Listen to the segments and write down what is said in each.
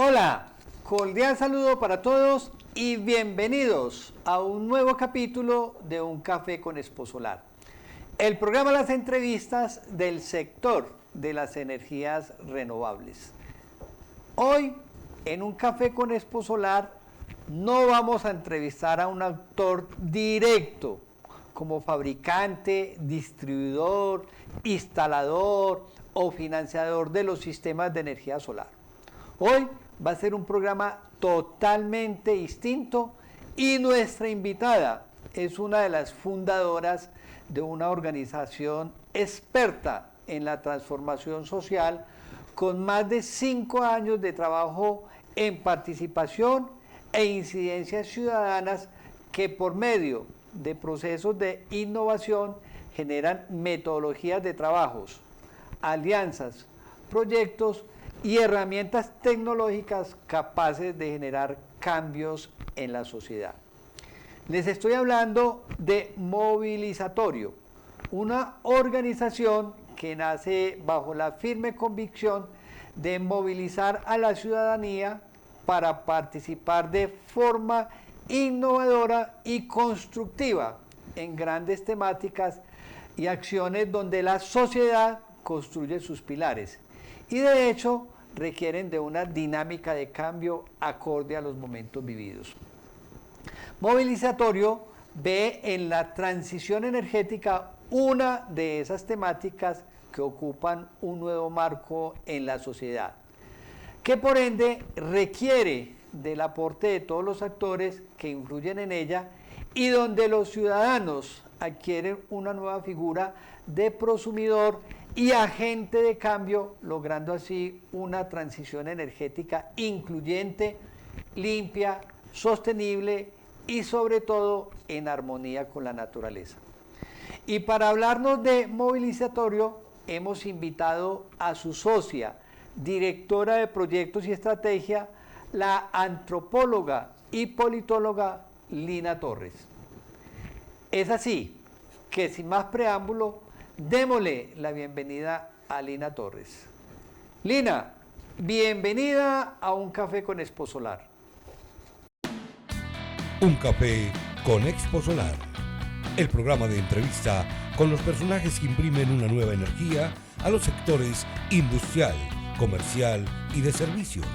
Hola, cordial saludo para todos y bienvenidos a un nuevo capítulo de Un Café con Expo Solar, el programa de las entrevistas del sector de las energías renovables. Hoy, en Un Café con Expo Solar, no vamos a entrevistar a un actor directo como fabricante, distribuidor, instalador o financiador de los sistemas de energía solar. Hoy va a ser un programa totalmente distinto y nuestra invitada es una de las fundadoras de una organización experta en la transformación social con más de 5 años de trabajo en participación e incidencias ciudadanas que por medio de procesos de innovación generan metodologías de trabajos, alianzas, proyectos y herramientas tecnológicas capaces de generar cambios en la sociedad. Les estoy hablando de Movilizatorio, una organización que nace bajo la firme convicción de movilizar a la ciudadanía para participar de forma innovadora y constructiva en grandes temáticas y acciones donde la sociedad construye sus pilares y de hecho requieren de una dinámica de cambio acorde a los momentos vividos. Movilizatorio ve en la transición energética una de esas temáticas que ocupan un nuevo marco en la sociedad, que por ende requiere del aporte de todos los actores que influyen en ella y donde los ciudadanos adquieren una nueva figura de prosumidor y agente de cambio, logrando así una transición energética incluyente, limpia, sostenible y sobre todo en armonía con la naturaleza. Y para hablarnos de Movilizatorio hemos invitado a su socia, directora de proyectos y estrategia, la antropóloga y politóloga Lina Torres. Es así que sin más preámbulo, démosle la bienvenida a Lina Torres. Lina, bienvenida a Un Café con Expo Solar. Un Café con Expo Solar, el programa de entrevista con los personajes que imprimen una nueva energía a los sectores industrial, comercial y de servicios.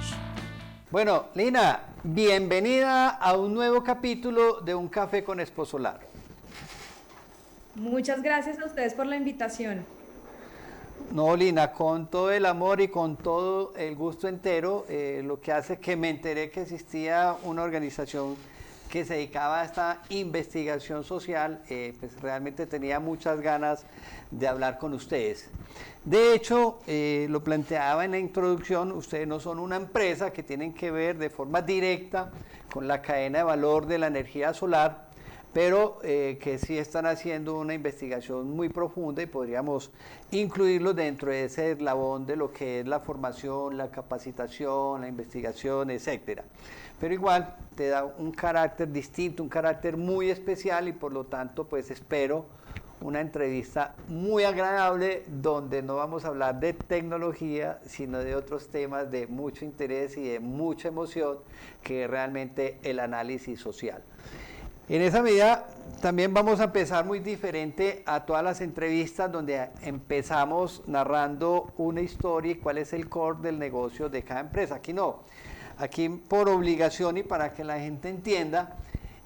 Bueno, Lina, bienvenida a un nuevo capítulo de Un Café con Expo Solar. Muchas gracias a ustedes por la invitación. No, Lina, con todo el amor y con todo el gusto entero, lo que hace que me enteré que existía una organización que se dedicaba a esta investigación social, pues realmente tenía muchas ganas de hablar con ustedes. De hecho, lo planteaba en la introducción, ustedes no son una empresa que tienen que ver de forma directa con la cadena de valor de la energía solar, pero que sí están haciendo una investigación muy profunda y podríamos incluirlos dentro de ese eslabón de lo que es la formación, la capacitación, la investigación, etcétera. Pero igual te da un carácter distinto, un carácter muy especial y por lo tanto pues espero una entrevista muy agradable donde no vamos a hablar de tecnología, sino de otros temas de mucho interés y de mucha emoción, que es realmente el análisis social. En esa medida también vamos a empezar muy diferente a todas las entrevistas donde empezamos narrando una historia y cuál es el core del negocio de cada empresa. Aquí no, aquí por obligación y para que la gente entienda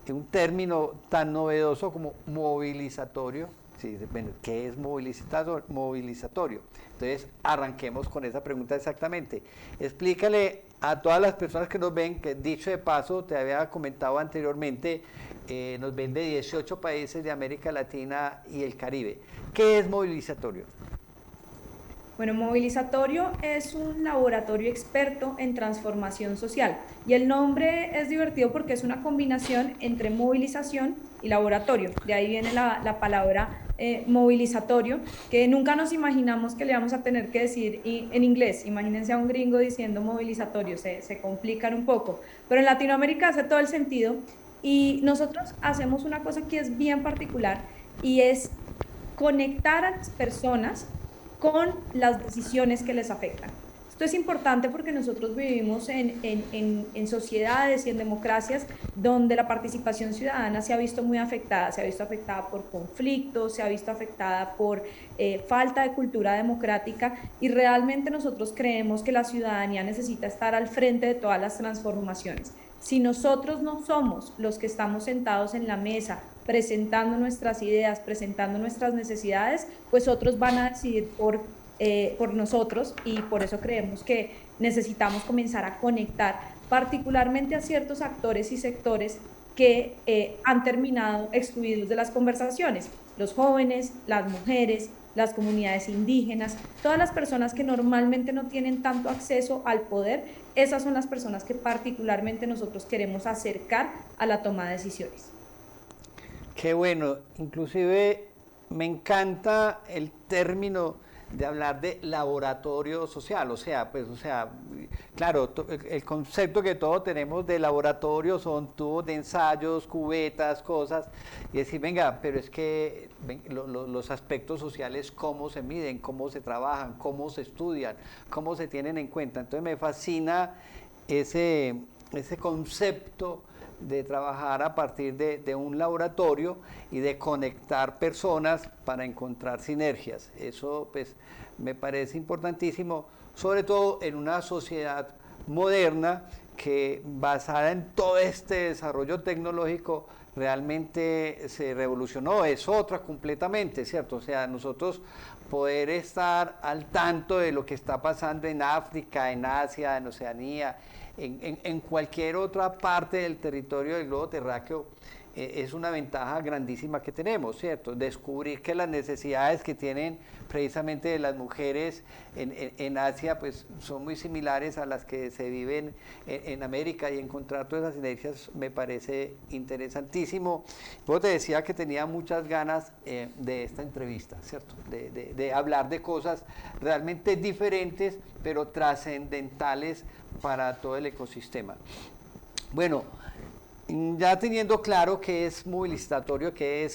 un término tan novedoso como movilizatorio. Sí, bueno, ¿qué es movilizatorio? Entonces arranquemos con esa pregunta exactamente. Explícale a todas las personas que nos ven, que dicho de paso, te había comentado anteriormente, nos ven de 18 países de América Latina y el Caribe. ¿Qué es Movilizatorio? Bueno, Movilizatorio es un laboratorio experto en transformación social y el nombre es divertido porque es una combinación entre movilización y laboratorio. De ahí viene la palabra movilizatorio, que nunca nos imaginamos que le vamos a tener que decir en inglés. Imagínense a un gringo diciendo movilizatorio, se complican un poco, pero en Latinoamérica hace todo el sentido y nosotros hacemos una cosa que es bien particular y es conectar a las personas con las decisiones que les afectan. Esto es importante porque nosotros vivimos en sociedades y en democracias donde la participación ciudadana se ha visto muy afectada, se ha visto afectada por conflictos, se ha visto afectada por falta de cultura democrática, y realmente nosotros creemos que la ciudadanía necesita estar al frente de todas las transformaciones. Si nosotros no somos los que estamos sentados en la mesa presentando nuestras ideas, presentando nuestras necesidades, pues otros van a decidir por nosotros, y por eso creemos que necesitamos comenzar a conectar particularmente a ciertos actores y sectores que han terminado excluidos de las conversaciones: los jóvenes, las mujeres, las comunidades indígenas, todas las personas que normalmente no tienen tanto acceso al poder. Esas son las personas que particularmente nosotros queremos acercar a la toma de decisiones. Qué bueno, inclusive me encanta el término de hablar de laboratorio social, claro, el concepto que todos tenemos de laboratorio son tubos de ensayos, cubetas, cosas, y decir, venga, pero es que los aspectos sociales, cómo se miden, cómo se trabajan, cómo se estudian, cómo se tienen en cuenta. Entonces me fascina ese concepto de trabajar a partir de un laboratorio y de conectar personas para encontrar sinergias. Eso pues me parece importantísimo, sobre todo en una sociedad moderna que, basada en todo este desarrollo tecnológico, realmente se revolucionó, es otra completamente, ¿cierto? O sea, nosotros poder estar al tanto de lo que está pasando en África, en Asia, en Oceanía, en cualquier otra parte del territorio del globo terráqueo, es una ventaja grandísima que tenemos, ¿cierto? Descubrir que las necesidades que tienen precisamente las mujeres en Asia pues son muy similares a las que se viven en América, y encontrar todas esas sinergias me parece interesantísimo. Yo te decía que tenía muchas ganas de esta entrevista, ¿cierto? De hablar de cosas realmente diferentes, pero trascendentales para todo el ecosistema. Bueno, ya teniendo claro qué es movilizatorio, qué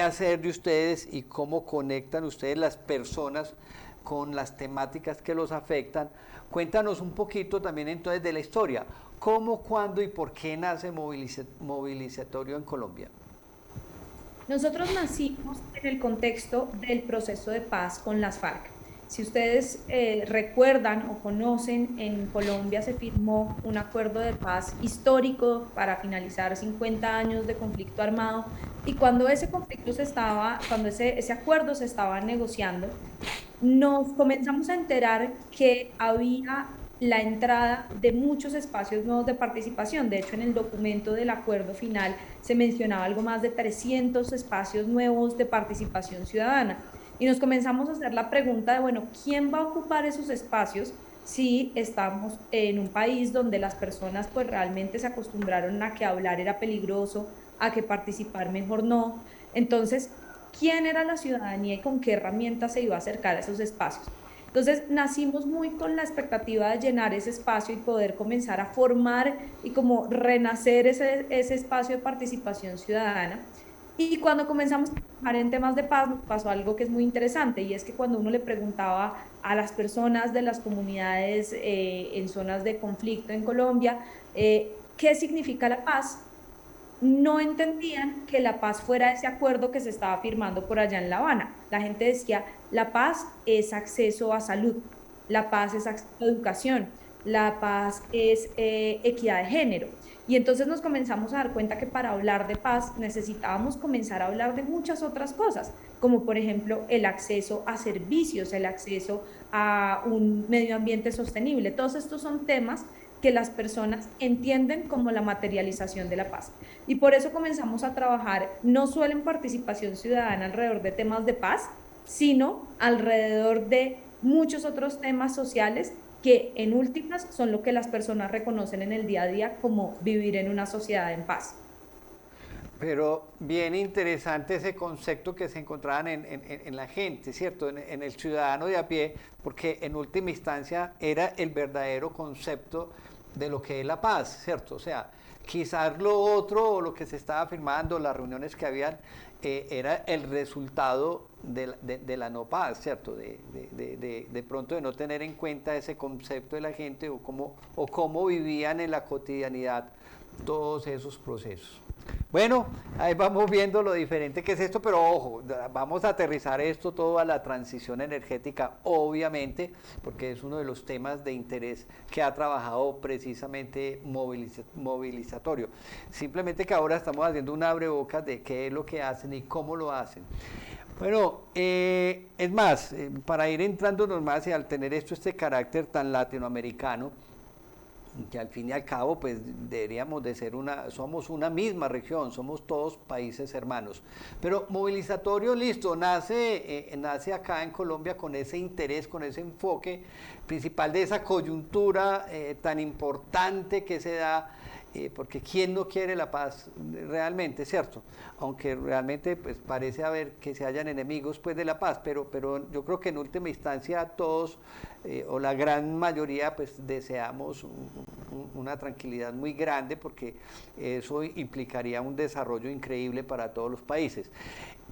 hacer de ustedes y cómo conectan ustedes las personas con las temáticas que los afectan, cuéntanos un poquito también entonces de la historia. ¿Cómo, cuándo y por qué nace Movilizatorio en Colombia? Nosotros nacimos en el contexto del proceso de paz con las FARC. Si ustedes recuerdan o conocen, en Colombia se firmó un acuerdo de paz histórico para finalizar 50 años de conflicto armado, y cuando ese acuerdo se estaba negociando, nos comenzamos a enterar que había la entrada de muchos espacios nuevos de participación. De hecho, en el documento del acuerdo final se mencionaba algo más de 300 espacios nuevos de participación ciudadana. Y nos comenzamos a hacer la pregunta de, bueno, ¿quién va a ocupar esos espacios si estamos en un país donde las personas pues realmente se acostumbraron a que hablar era peligroso, a que participar mejor no? Entonces, ¿quién era la ciudadanía y con qué herramientas se iba a acercar a esos espacios? Entonces, nacimos muy con la expectativa de llenar ese espacio y poder comenzar a formar y como renacer ese espacio de participación ciudadana. Y cuando comenzamos a trabajar en temas de paz, pasó algo que es muy interesante, y es que cuando uno le preguntaba a las personas de las comunidades en zonas de conflicto en Colombia, ¿qué significa la paz?, no entendían que la paz fuera ese acuerdo que se estaba firmando por allá en La Habana. La gente decía, la paz es acceso a salud, la paz es acceso a educación, la paz es equidad de género. Y entonces nos comenzamos a dar cuenta que para hablar de paz necesitábamos comenzar a hablar de muchas otras cosas, como por ejemplo el acceso a servicios, el acceso a un medio ambiente sostenible. Todos estos son temas que las personas entienden como la materialización de la paz. Y por eso comenzamos a trabajar no solo en participación ciudadana alrededor de temas de paz, sino alrededor de muchos otros temas sociales que en últimas son lo que las personas reconocen en el día a día como vivir en una sociedad en paz. Pero bien interesante ese concepto que se encontraban en la gente, ¿cierto? En el ciudadano de a pie, porque en última instancia era el verdadero concepto de lo que es la paz, ¿cierto? O sea, quizás lo otro, o lo que se estaba firmando, las reuniones que habían, era el resultado de la no paz, ¿cierto? De pronto de no tener en cuenta ese concepto de la gente o cómo vivían en la cotidianidad todos esos procesos. Bueno, ahí vamos viendo lo diferente que es esto, pero ojo, vamos a aterrizar esto todo a la transición energética, obviamente, porque es uno de los temas de interés que ha trabajado precisamente Movilizatorio. Simplemente que ahora estamos haciendo un abrebocas de qué es lo que hacen y cómo lo hacen. Bueno, es más, para ir entrándonos más y al tener este carácter tan latinoamericano, que al fin y al cabo pues deberíamos de ser somos una misma región, somos todos países hermanos, pero Movilizatorio, listo, nace acá en Colombia con ese interés, con ese enfoque principal de esa coyuntura tan importante que se da, porque ¿quién no quiere la paz realmente, cierto? Aunque realmente pues parece haber que se hayan enemigos pues de la paz, pero yo creo que en última instancia todos o la gran mayoría pues deseamos una tranquilidad muy grande, porque eso implicaría un desarrollo increíble para todos los países.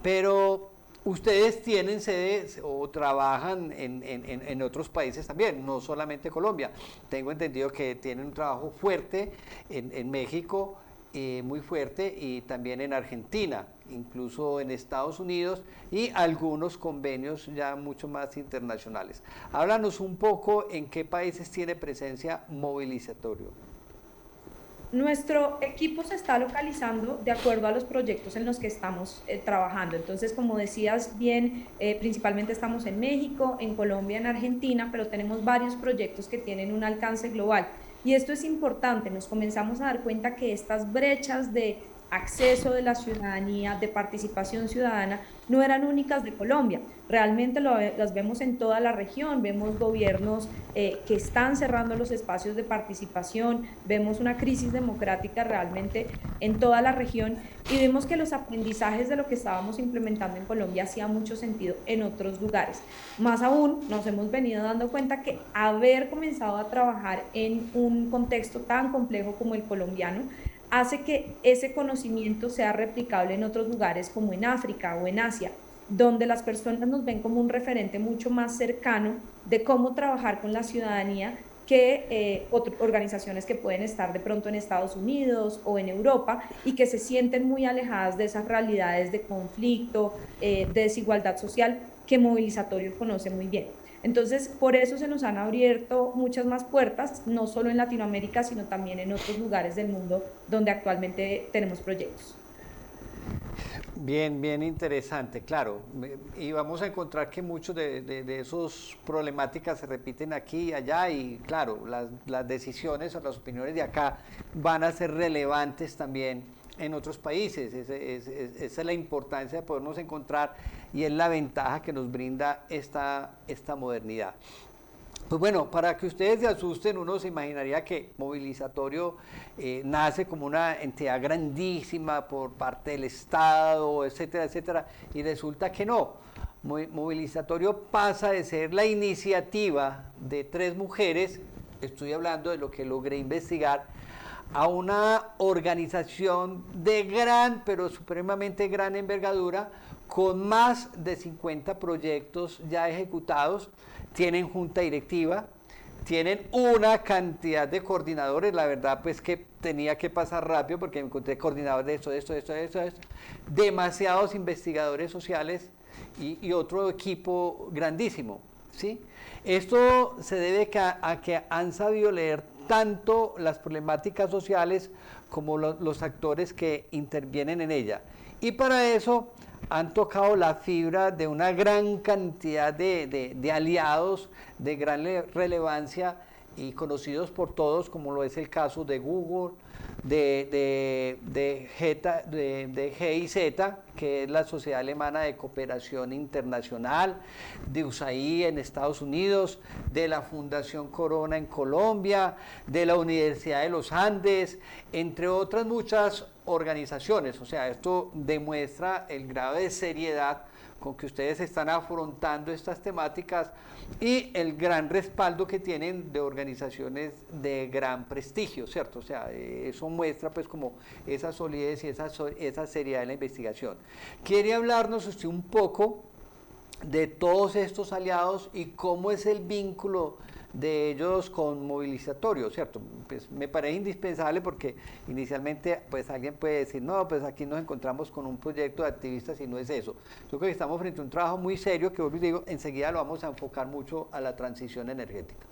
Pero ustedes tienen sedes o trabajan en otros países también, no solamente Colombia. Tengo entendido que tienen un trabajo fuerte en México, muy fuerte, y también en Argentina, incluso en Estados Unidos, y algunos convenios ya mucho más internacionales. Háblanos un poco en qué países tiene presencia Movilizatorio. Nuestro equipo se está localizando de acuerdo a los proyectos en los que estamos trabajando. Entonces, como decías bien, principalmente estamos en México, en Colombia, en Argentina, pero tenemos varios proyectos que tienen un alcance global. Y esto es importante, nos comenzamos a dar cuenta que estas brechas de acceso de la ciudadanía, de participación ciudadana, no eran únicas de Colombia. Realmente las vemos en toda la región, vemos gobiernos que están cerrando los espacios de participación, vemos una crisis democrática realmente en toda la región, y vemos que los aprendizajes de lo que estábamos implementando en Colombia hacía mucho sentido en otros lugares. Más aún, nos hemos venido dando cuenta que haber comenzado a trabajar en un contexto tan complejo como el colombiano hace que ese conocimiento sea replicable en otros lugares como en África o en Asia, donde las personas nos ven como un referente mucho más cercano de cómo trabajar con la ciudadanía que otras organizaciones que pueden estar de pronto en Estados Unidos o en Europa, y que se sienten muy alejadas de esas realidades de conflicto, de desigualdad social que Movilizatorio conoce muy bien. Entonces, por eso se nos han abierto muchas más puertas, no solo en Latinoamérica, sino también en otros lugares del mundo donde actualmente tenemos proyectos. Bien, bien interesante, claro. Y vamos a encontrar que muchos de esos problemáticas se repiten aquí y allá, y claro, las decisiones o las opiniones de acá van a ser relevantes también en otros países. Esa es la importancia de podernos encontrar, y es la ventaja que nos brinda esta modernidad. Pues bueno, para que ustedes se asusten, uno se imaginaría que Movilizatorio nace como una entidad grandísima por parte del Estado, etcétera, etcétera, y resulta que no. Movilizatorio pasa de ser la iniciativa de 3 mujeres, estoy hablando de lo que logré investigar, a una organización de gran, pero supremamente gran envergadura, con más de 50 proyectos ya ejecutados. Tienen junta directiva, tienen una cantidad de coordinadores. La verdad pues que tenía que pasar rápido porque encontré coordinadores de esto, demasiados investigadores sociales y otro equipo grandísimo, ¿sí? Esto se debe a que han sabido leer tanto las problemáticas sociales como los actores que intervienen en ella, y para eso han tocado la fibra de una gran cantidad de aliados de gran relevancia y conocidos por todos, como lo es el caso de Google, de GIZ, que es la Sociedad Alemana de Cooperación Internacional, de USAID en Estados Unidos, de la Fundación Corona en Colombia, de la Universidad de los Andes, entre otras muchas organizaciones. O sea, esto demuestra el grado de seriedad con que ustedes están afrontando estas temáticas y el gran respaldo que tienen de organizaciones de gran prestigio, ¿cierto? O sea, eso muestra pues como esa solidez y esa seriedad en la investigación. ¿Quiere hablarnos usted un poco de todos estos aliados y cómo es el vínculo de ellos con Movilizatorio, ¿cierto? Pues me parece indispensable porque inicialmente pues alguien puede decir, no, pues aquí nos encontramos con un proyecto de activistas y no es eso. Yo creo que estamos frente a un trabajo muy serio que, os digo, enseguida lo vamos a enfocar mucho a la transición energética.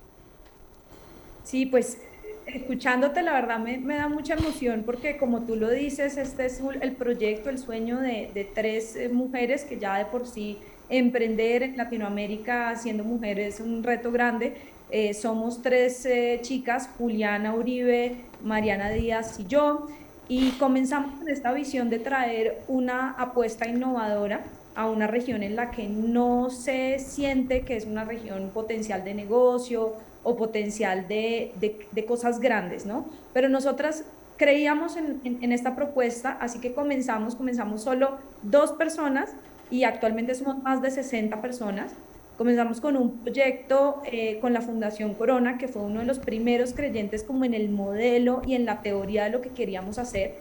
Sí, pues escuchándote, la verdad me da mucha emoción porque como tú lo dices, este es el proyecto, el sueño de tres mujeres que ya de por sí emprender en Latinoamérica siendo mujeres es un reto grande. Somos tres chicas, Juliana Uribe, Mariana Díaz y yo, y comenzamos con esta visión de traer una apuesta innovadora a una región en la que no se siente que es una región potencial de negocio o potencial de cosas grandes, ¿no? Pero nosotras creíamos en esta propuesta, así que comenzamos solo 2 personas y actualmente somos más de 60 personas. Comenzamos con un proyecto con la Fundación Corona, que fue uno de los primeros creyentes como en el modelo y en la teoría de lo que queríamos hacer.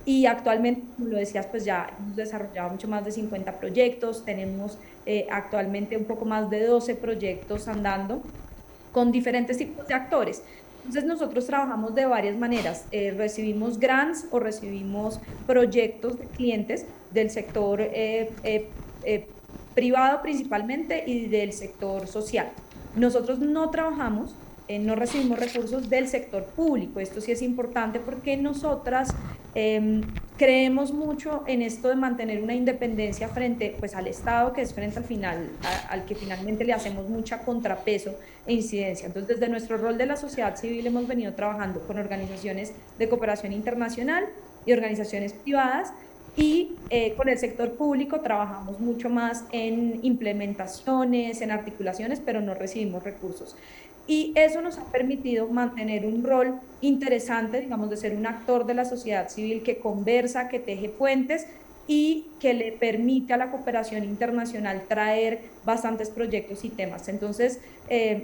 Y actualmente, como lo decías, pues ya hemos desarrollado mucho más de 50 proyectos, tenemos actualmente un poco más de 12 proyectos andando con diferentes tipos de actores. Entonces nosotros trabajamos de varias maneras, recibimos grants o recibimos proyectos de clientes del sector privado principalmente y del sector social. Nosotros no trabajamos, no recibimos recursos del sector público. Esto sí es importante porque nosotras creemos mucho en esto de mantener una independencia frente pues, al Estado, que es frente al final, al que finalmente le hacemos mucha contrapeso e incidencia. Entonces, desde nuestro rol de la sociedad civil hemos venido trabajando con organizaciones de cooperación internacional y organizaciones privadas, y con el sector público trabajamos mucho más en implementaciones, en articulaciones, pero no recibimos recursos. Y eso nos ha permitido mantener un rol interesante, digamos, de ser un actor de la sociedad civil que conversa, que teje puentes y que le permite a la cooperación internacional traer bastantes proyectos y temas. Entonces,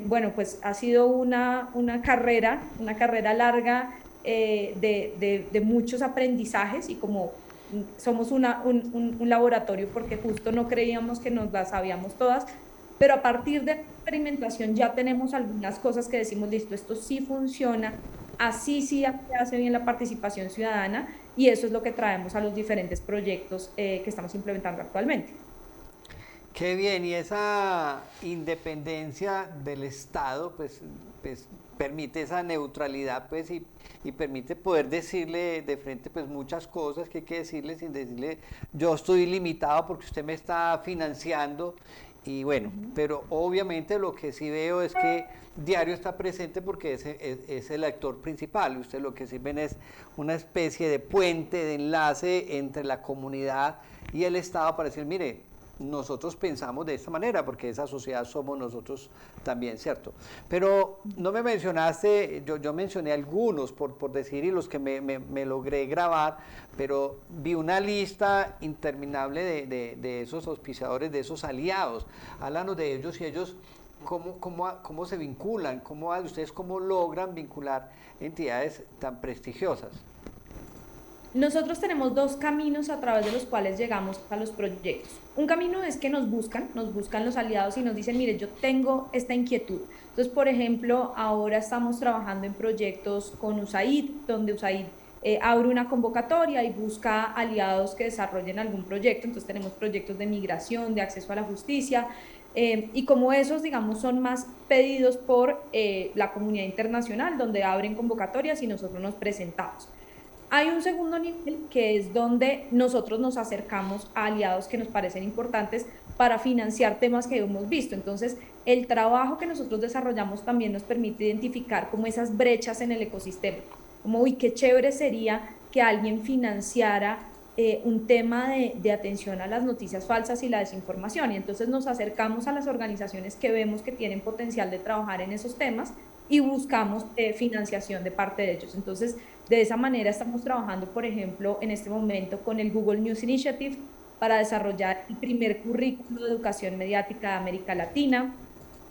bueno, pues ha sido una carrera larga de muchos aprendizajes, y como somos un laboratorio porque justo no creíamos que nos las sabíamos todas, pero a partir de la experimentación ya tenemos algunas cosas que decimos, listo, esto sí funciona, así sí hace bien la participación ciudadana, y eso es lo que traemos a los diferentes proyectos que estamos implementando actualmente. Qué bien, y esa independencia del Estado, pues permite esa neutralidad, pues, y permite poder decirle de frente, pues, muchas cosas que hay que decirle sin decirle, yo estoy limitado porque usted me está financiando, y bueno, pero obviamente lo que sí veo es que Diario está presente porque es el actor principal, usted lo que sirven es una especie de puente, de enlace entre la comunidad y el Estado para decir, mire, nosotros pensamos de esta manera, porque esa sociedad somos nosotros también, ¿cierto? Pero no me mencionaste, yo mencioné algunos por decir y los que me logré grabar, pero vi una lista interminable de esos auspiciadores, de esos aliados. Háblanos de ellos y ellos, cómo se vinculan, ustedes cómo logran vincular entidades tan prestigiosas. Nosotros tenemos 2 caminos a través de los cuales llegamos a los proyectos. Un camino es que nos buscan los aliados y nos dicen, mire, yo tengo esta inquietud. Entonces, por ejemplo, ahora estamos trabajando en proyectos con USAID, donde USAID abre una convocatoria y busca aliados que desarrollen algún proyecto. Entonces tenemos proyectos de migración, de acceso a la justicia, y como esos, digamos, son más pedidos por la comunidad internacional, donde abren convocatorias y nosotros nos presentamos. Hay un segundo nivel que es donde nosotros nos acercamos a aliados que nos parecen importantes para financiar temas que hemos visto. Entonces, el trabajo que nosotros desarrollamos también nos permite identificar como esas brechas en el ecosistema. Como, uy, qué chévere sería que alguien financiara un tema de atención a las noticias falsas y la desinformación. Y entonces nos acercamos a las organizaciones que vemos que tienen potencial de trabajar en esos temas y buscamos financiación de parte de ellos. Entonces, de esa manera estamos trabajando, por ejemplo, en este momento con el Google News Initiative, para desarrollar el primer currículo de educación mediática de América Latina.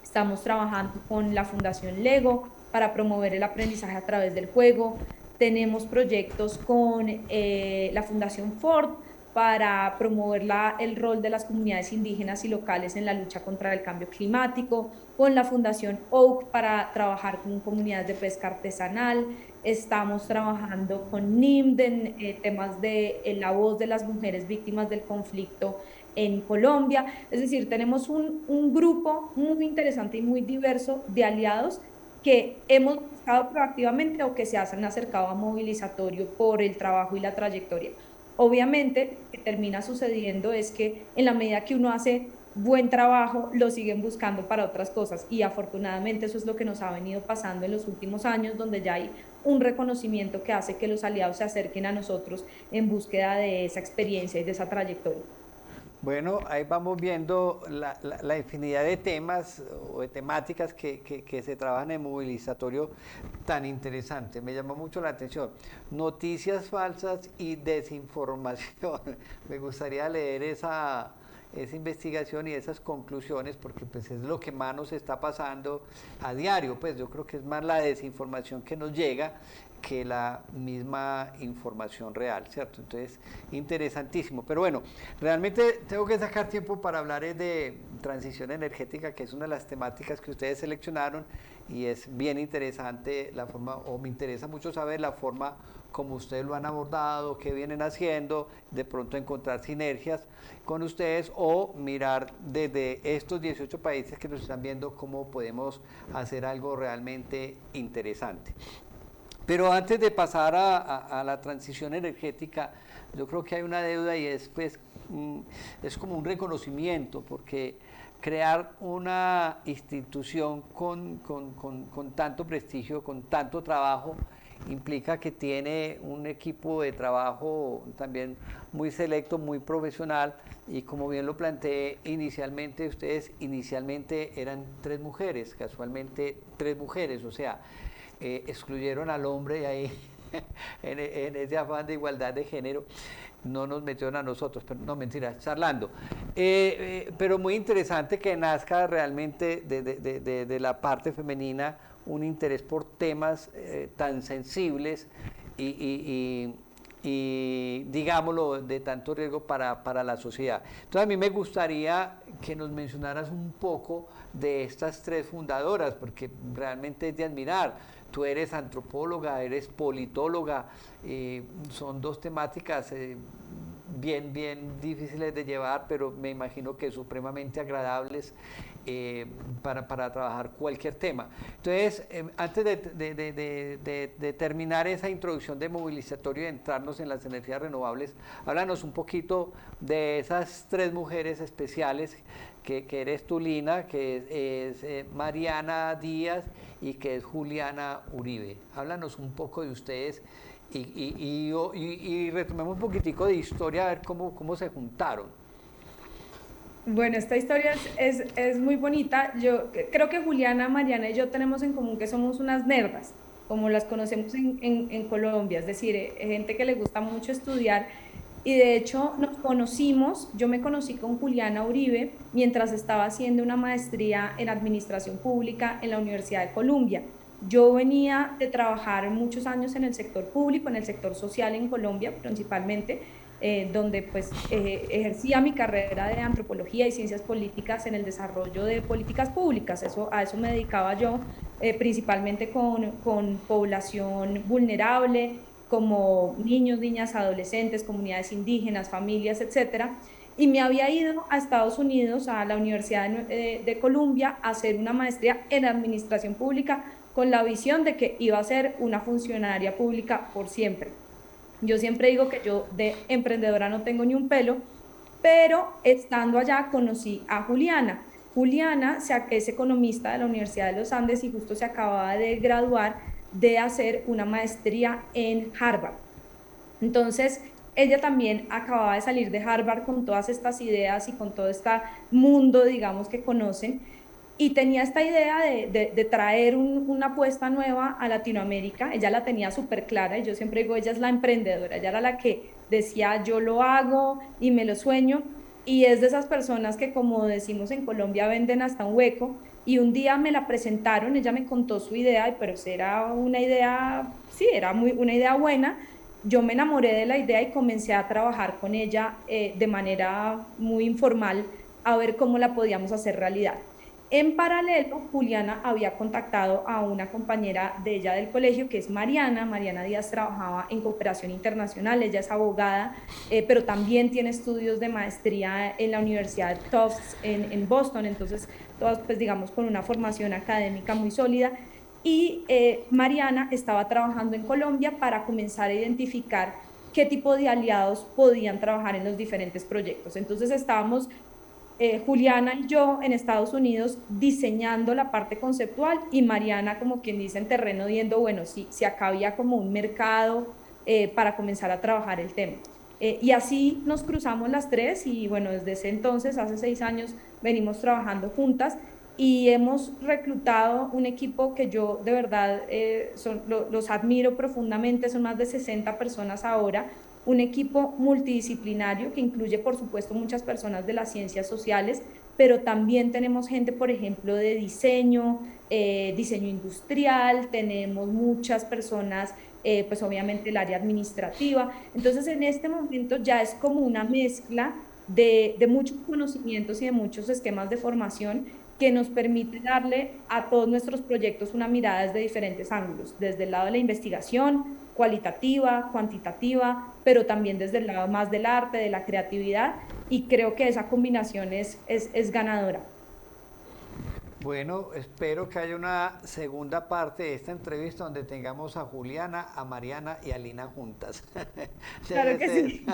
Estamos trabajando con la Fundación Lego para promover el aprendizaje a través del juego. Tenemos proyectos con la Fundación Ford para promover el rol de las comunidades indígenas y locales en la lucha contra el cambio climático, con la Fundación Oak para trabajar con comunidades de pesca artesanal. Estamos trabajando con NIMD en temas de la voz de las mujeres víctimas del conflicto en Colombia. Es decir, tenemos un grupo muy interesante y muy diverso de aliados que hemos buscado proactivamente o que se han acercado a Movilizatorio por el trabajo y la trayectoria. Obviamente, lo que termina sucediendo es que en la medida que uno hace buen trabajo, lo siguen buscando para otras cosas y afortunadamente eso es lo que nos ha venido pasando en los últimos años, donde ya hay un reconocimiento que hace que los aliados se acerquen a nosotros en búsqueda de esa experiencia y de esa trayectoria. Bueno, ahí vamos viendo la infinidad de temas o de temáticas que se trabajan en Movilizatorio tan interesante. Me llama mucho la atención. Noticias falsas y desinformación. Me gustaría leer esa investigación y esas conclusiones porque pues es lo que más nos está pasando a diario. Pues yo creo que es más la desinformación que nos llega que la misma información real, ¿cierto? Entonces, interesantísimo. Pero bueno, realmente tengo que sacar tiempo para hablar de transición energética, que es una de las temáticas que ustedes seleccionaron y es bien interesante la forma, o me interesa mucho saber la forma como ustedes lo han abordado, qué vienen haciendo, de pronto encontrar sinergias con ustedes o mirar desde estos 18 países que nos están viendo cómo podemos hacer algo realmente interesante. Pero antes de pasar a la transición energética, yo creo que hay una deuda y es, pues, es como un reconocimiento, porque crear una institución con tanto prestigio, con tanto trabajo, implica que tiene un equipo de trabajo también muy selecto, muy profesional, y como bien lo planteé inicialmente, ustedes inicialmente eran 3 mujeres, casualmente 3 mujeres, o sea, excluyeron al hombre ahí en ese afán de igualdad de género, no nos metieron a nosotros, pero no, mentira, charlando. Pero muy interesante que nazca realmente de la parte femenina un interés por temas tan sensibles y digámoslo, de tanto riesgo para la sociedad. Entonces a mí me gustaría que nos mencionaras un poco de estas 3 fundadoras, porque realmente es de admirar. Tú eres antropóloga, eres politóloga, son 2 temáticas bien difíciles de llevar, pero me imagino que supremamente agradables para trabajar cualquier tema. Entonces, antes de terminar esa introducción de Movilizatorio y entrarnos en las energías renovables, háblanos un poquito de esas 3 mujeres especiales que eres tú, Lina, que es Mariana Díaz y que es Juliana Uribe. Háblanos un poco de ustedes y retomemos un poquitico de historia, a ver cómo se juntaron. Bueno, esta historia es muy bonita. Yo creo que Juliana, Mariana y yo tenemos en común que somos unas nerdas, como las conocemos en Colombia, es decir, gente que le gusta mucho estudiar. Y de hecho nos conocimos, yo me conocí con Juliana Uribe mientras estaba haciendo una maestría en administración pública en la Universidad de Columbia. Yo venía de trabajar muchos años en el sector público, en el sector social en Colombia principalmente, donde pues ejercía mi carrera de antropología y ciencias políticas en el desarrollo de políticas públicas. A eso me dedicaba yo, principalmente con población vulnerable, como niños, niñas, adolescentes, comunidades indígenas, familias, etcétera. Y me había ido a Estados Unidos, a la Universidad de Columbia, a hacer una maestría en administración pública con la visión de que iba a ser una funcionaria pública por siempre. Yo siempre digo que yo de emprendedora no tengo ni un pelo, pero estando allá conocí a Juliana. Juliana es economista de la Universidad de los Andes y justo se acababa de graduar de hacer una maestría en Harvard. Entonces, ella también acababa de salir de Harvard con todas estas ideas y con todo este mundo, digamos, que conocen. y tenía esta idea de traer una apuesta nueva a Latinoamérica. Ella la tenía súper clara y yo siempre digo, ella es la emprendedora, ella era la que decía, yo lo hago y me lo sueño, y es de esas personas que, como decimos en Colombia, venden hasta un hueco. Y un día me la presentaron, ella me contó su idea, pero era una idea, sí, era una idea buena. Yo me enamoré de la idea y comencé a trabajar con ella de manera muy informal a ver cómo la podíamos hacer realidad. En paralelo, Juliana había contactado a una compañera de ella del colegio, que es Mariana. Mariana Díaz trabajaba en cooperación internacional, ella es abogada, pero también tiene estudios de maestría en la Universidad Tufts en Boston, entonces todas, pues digamos, con una formación académica muy sólida. Y Mariana estaba trabajando en Colombia para comenzar a identificar qué tipo de aliados podían trabajar en los diferentes proyectos. Entonces estábamos Juliana y yo en Estados Unidos diseñando la parte conceptual, y Mariana, como quien dice, en terreno viendo, bueno, si acá había como un mercado para comenzar a trabajar el tema. Y así nos cruzamos las tres y bueno, desde ese entonces, hace 6 años, venimos trabajando juntas y hemos reclutado un equipo que yo de verdad los admiro profundamente. Son más de 60 personas ahora, un equipo multidisciplinario que incluye, por supuesto, muchas personas de las ciencias sociales, pero también tenemos gente, por ejemplo, de diseño, diseño industrial, tenemos muchas personas, pues obviamente el área administrativa. Entonces, en este momento ya es como una mezcla de muchos conocimientos y de muchos esquemas de formación que nos permite darle a todos nuestros proyectos una mirada desde diferentes ángulos, desde el lado de la investigación cualitativa, cuantitativa, pero también desde el lado más del arte, de la creatividad, y creo que esa combinación es ganadora. Bueno, espero que haya una segunda parte de esta entrevista donde tengamos a Juliana, a Mariana y a Lina juntas. Claro que sí.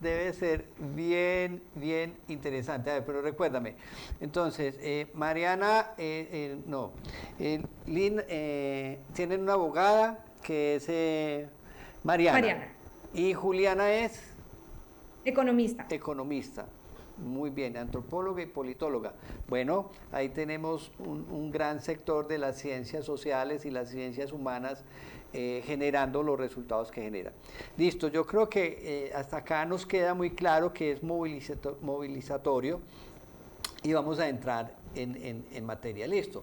Debe ser bien, bien interesante. A ver, pero recuérdame. Entonces, Mariana, no, Lina, tienen una abogada que es Mariana. Mariana. Y Juliana es Economista. Economista. Muy bien, antropóloga y politóloga. Bueno, ahí tenemos un gran sector de las ciencias sociales y las ciencias humanas generando los resultados que generan. Listo, yo creo que hasta acá nos queda muy claro que es movilizatorio y vamos a entrar en materia. Listo.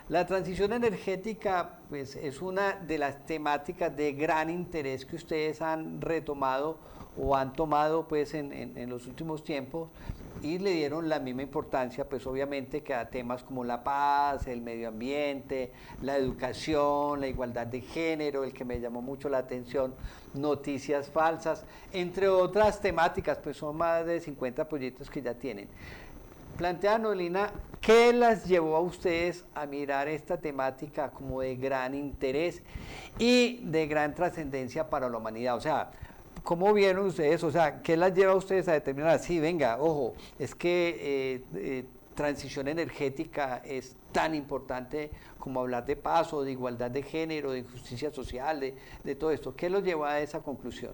La transición energética pues, es una de las temáticas de gran interés que ustedes han retomado o han tomado pues, en los últimos tiempos, y le dieron la misma importancia pues obviamente que a temas como la paz, el medio ambiente, la educación, la igualdad de género, el que me llamó mucho la atención, noticias falsas, entre otras temáticas. Pues son más de 50 proyectos que ya tienen. Planteando, Lina, ¿qué las llevó a ustedes a mirar esta temática como de gran interés y de gran trascendencia para la humanidad? O sea, ¿cómo vieron ustedes? O sea, ¿qué las lleva a ustedes a determinar? Sí, venga, ojo, es que transición energética es tan importante como hablar de paz o de igualdad de género, de justicia social, de todo esto. ¿Qué los lleva a esa conclusión?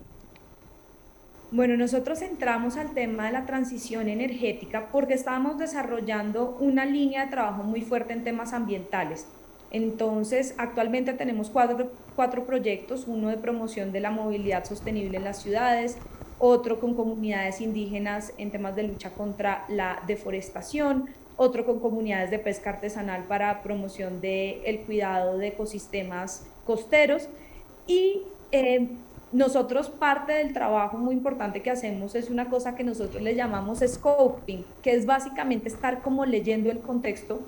Bueno, nosotros entramos al tema de la transición energética porque estábamos desarrollando una línea de trabajo muy fuerte en temas ambientales. Entonces, actualmente tenemos cuatro proyectos: uno de promoción de la movilidad sostenible en las ciudades, otro con comunidades indígenas en temas de lucha contra la deforestación, otro con comunidades de pesca artesanal para promoción del cuidado de ecosistemas costeros. Y nosotros, parte del trabajo muy importante que hacemos es una cosa que nosotros le llamamos scoping, que es básicamente estar como leyendo el contexto,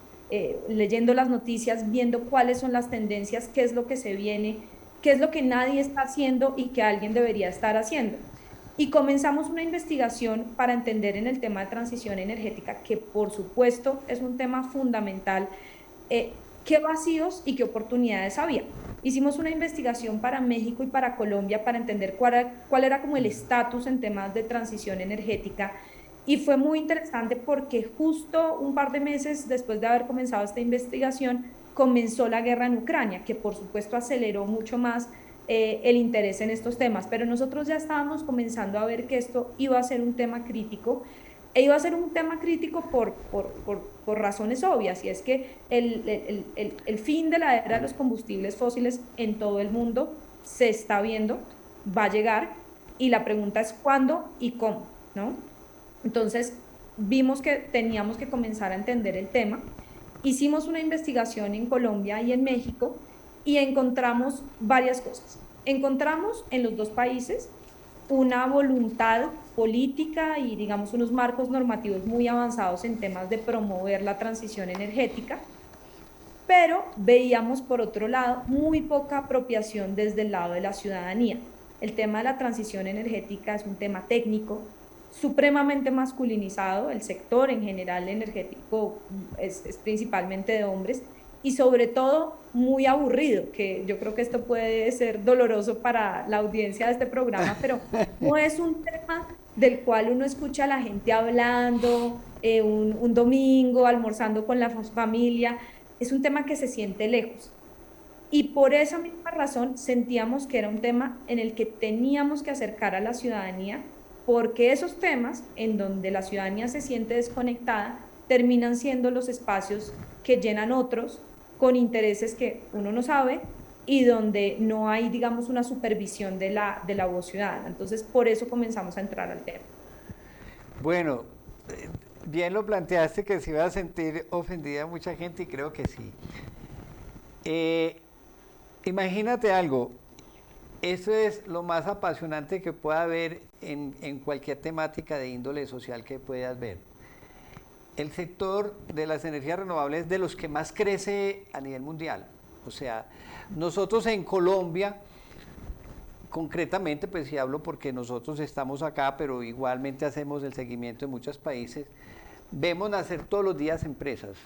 leyendo las noticias, viendo cuáles son las tendencias, qué es lo que se viene, qué es lo que nadie está haciendo y que alguien debería estar haciendo. Y comenzamos una investigación para entender en el tema de transición energética, que por supuesto es un tema fundamental, qué vacíos y qué oportunidades había. Hicimos una investigación para México y para Colombia para entender cuál era como el estatus en temas de transición energética, y fue muy interesante porque justo un par de meses después de haber comenzado esta investigación comenzó la guerra en Ucrania, que por supuesto aceleró mucho más el interés en estos temas, pero nosotros ya estábamos comenzando a ver que esto iba a ser un tema crítico E iba a ser un tema crítico por razones obvias, y es que el fin de la era de los combustibles fósiles en todo el mundo se está viendo, va a llegar, y la pregunta es cuándo y cómo, ¿no? Entonces, vimos que teníamos que comenzar a entender el tema. Hicimos una investigación en Colombia y en México y encontramos varias cosas. Encontramos en los dos países una voluntad política y, digamos, unos marcos normativos muy avanzados en temas de promover la transición energética, pero veíamos, por otro lado, muy poca apropiación desde el lado de la ciudadanía. El tema de la transición energética es un tema técnico, supremamente masculinizado. El sector en general energético es principalmente de hombres, y sobre todo muy aburrido, que yo creo que esto puede ser doloroso para la audiencia de este programa, pero no es un tema del cual uno escucha a la gente hablando un domingo, almorzando con la familia. Es un tema que se siente lejos. Y por esa misma razón sentíamos que era un tema en el que teníamos que acercar a la ciudadanía, porque esos temas en donde la ciudadanía se siente desconectada terminan siendo los espacios que llenan otros con intereses que uno no sabe y donde no hay, digamos, una supervisión de la voz ciudadana. Entonces, por eso comenzamos a entrar al tema. Bueno, bien lo planteaste, que se iba a sentir ofendida mucha gente, y creo que sí. Imagínate algo, eso es lo más apasionante que pueda haber en cualquier temática de índole social que puedas ver. El sector de las energías renovables es de los que más crece a nivel mundial. O sea, nosotros en Colombia, concretamente, pues si hablo porque nosotros estamos acá, pero igualmente hacemos el seguimiento en muchos países, vemos nacer todos los días empresas.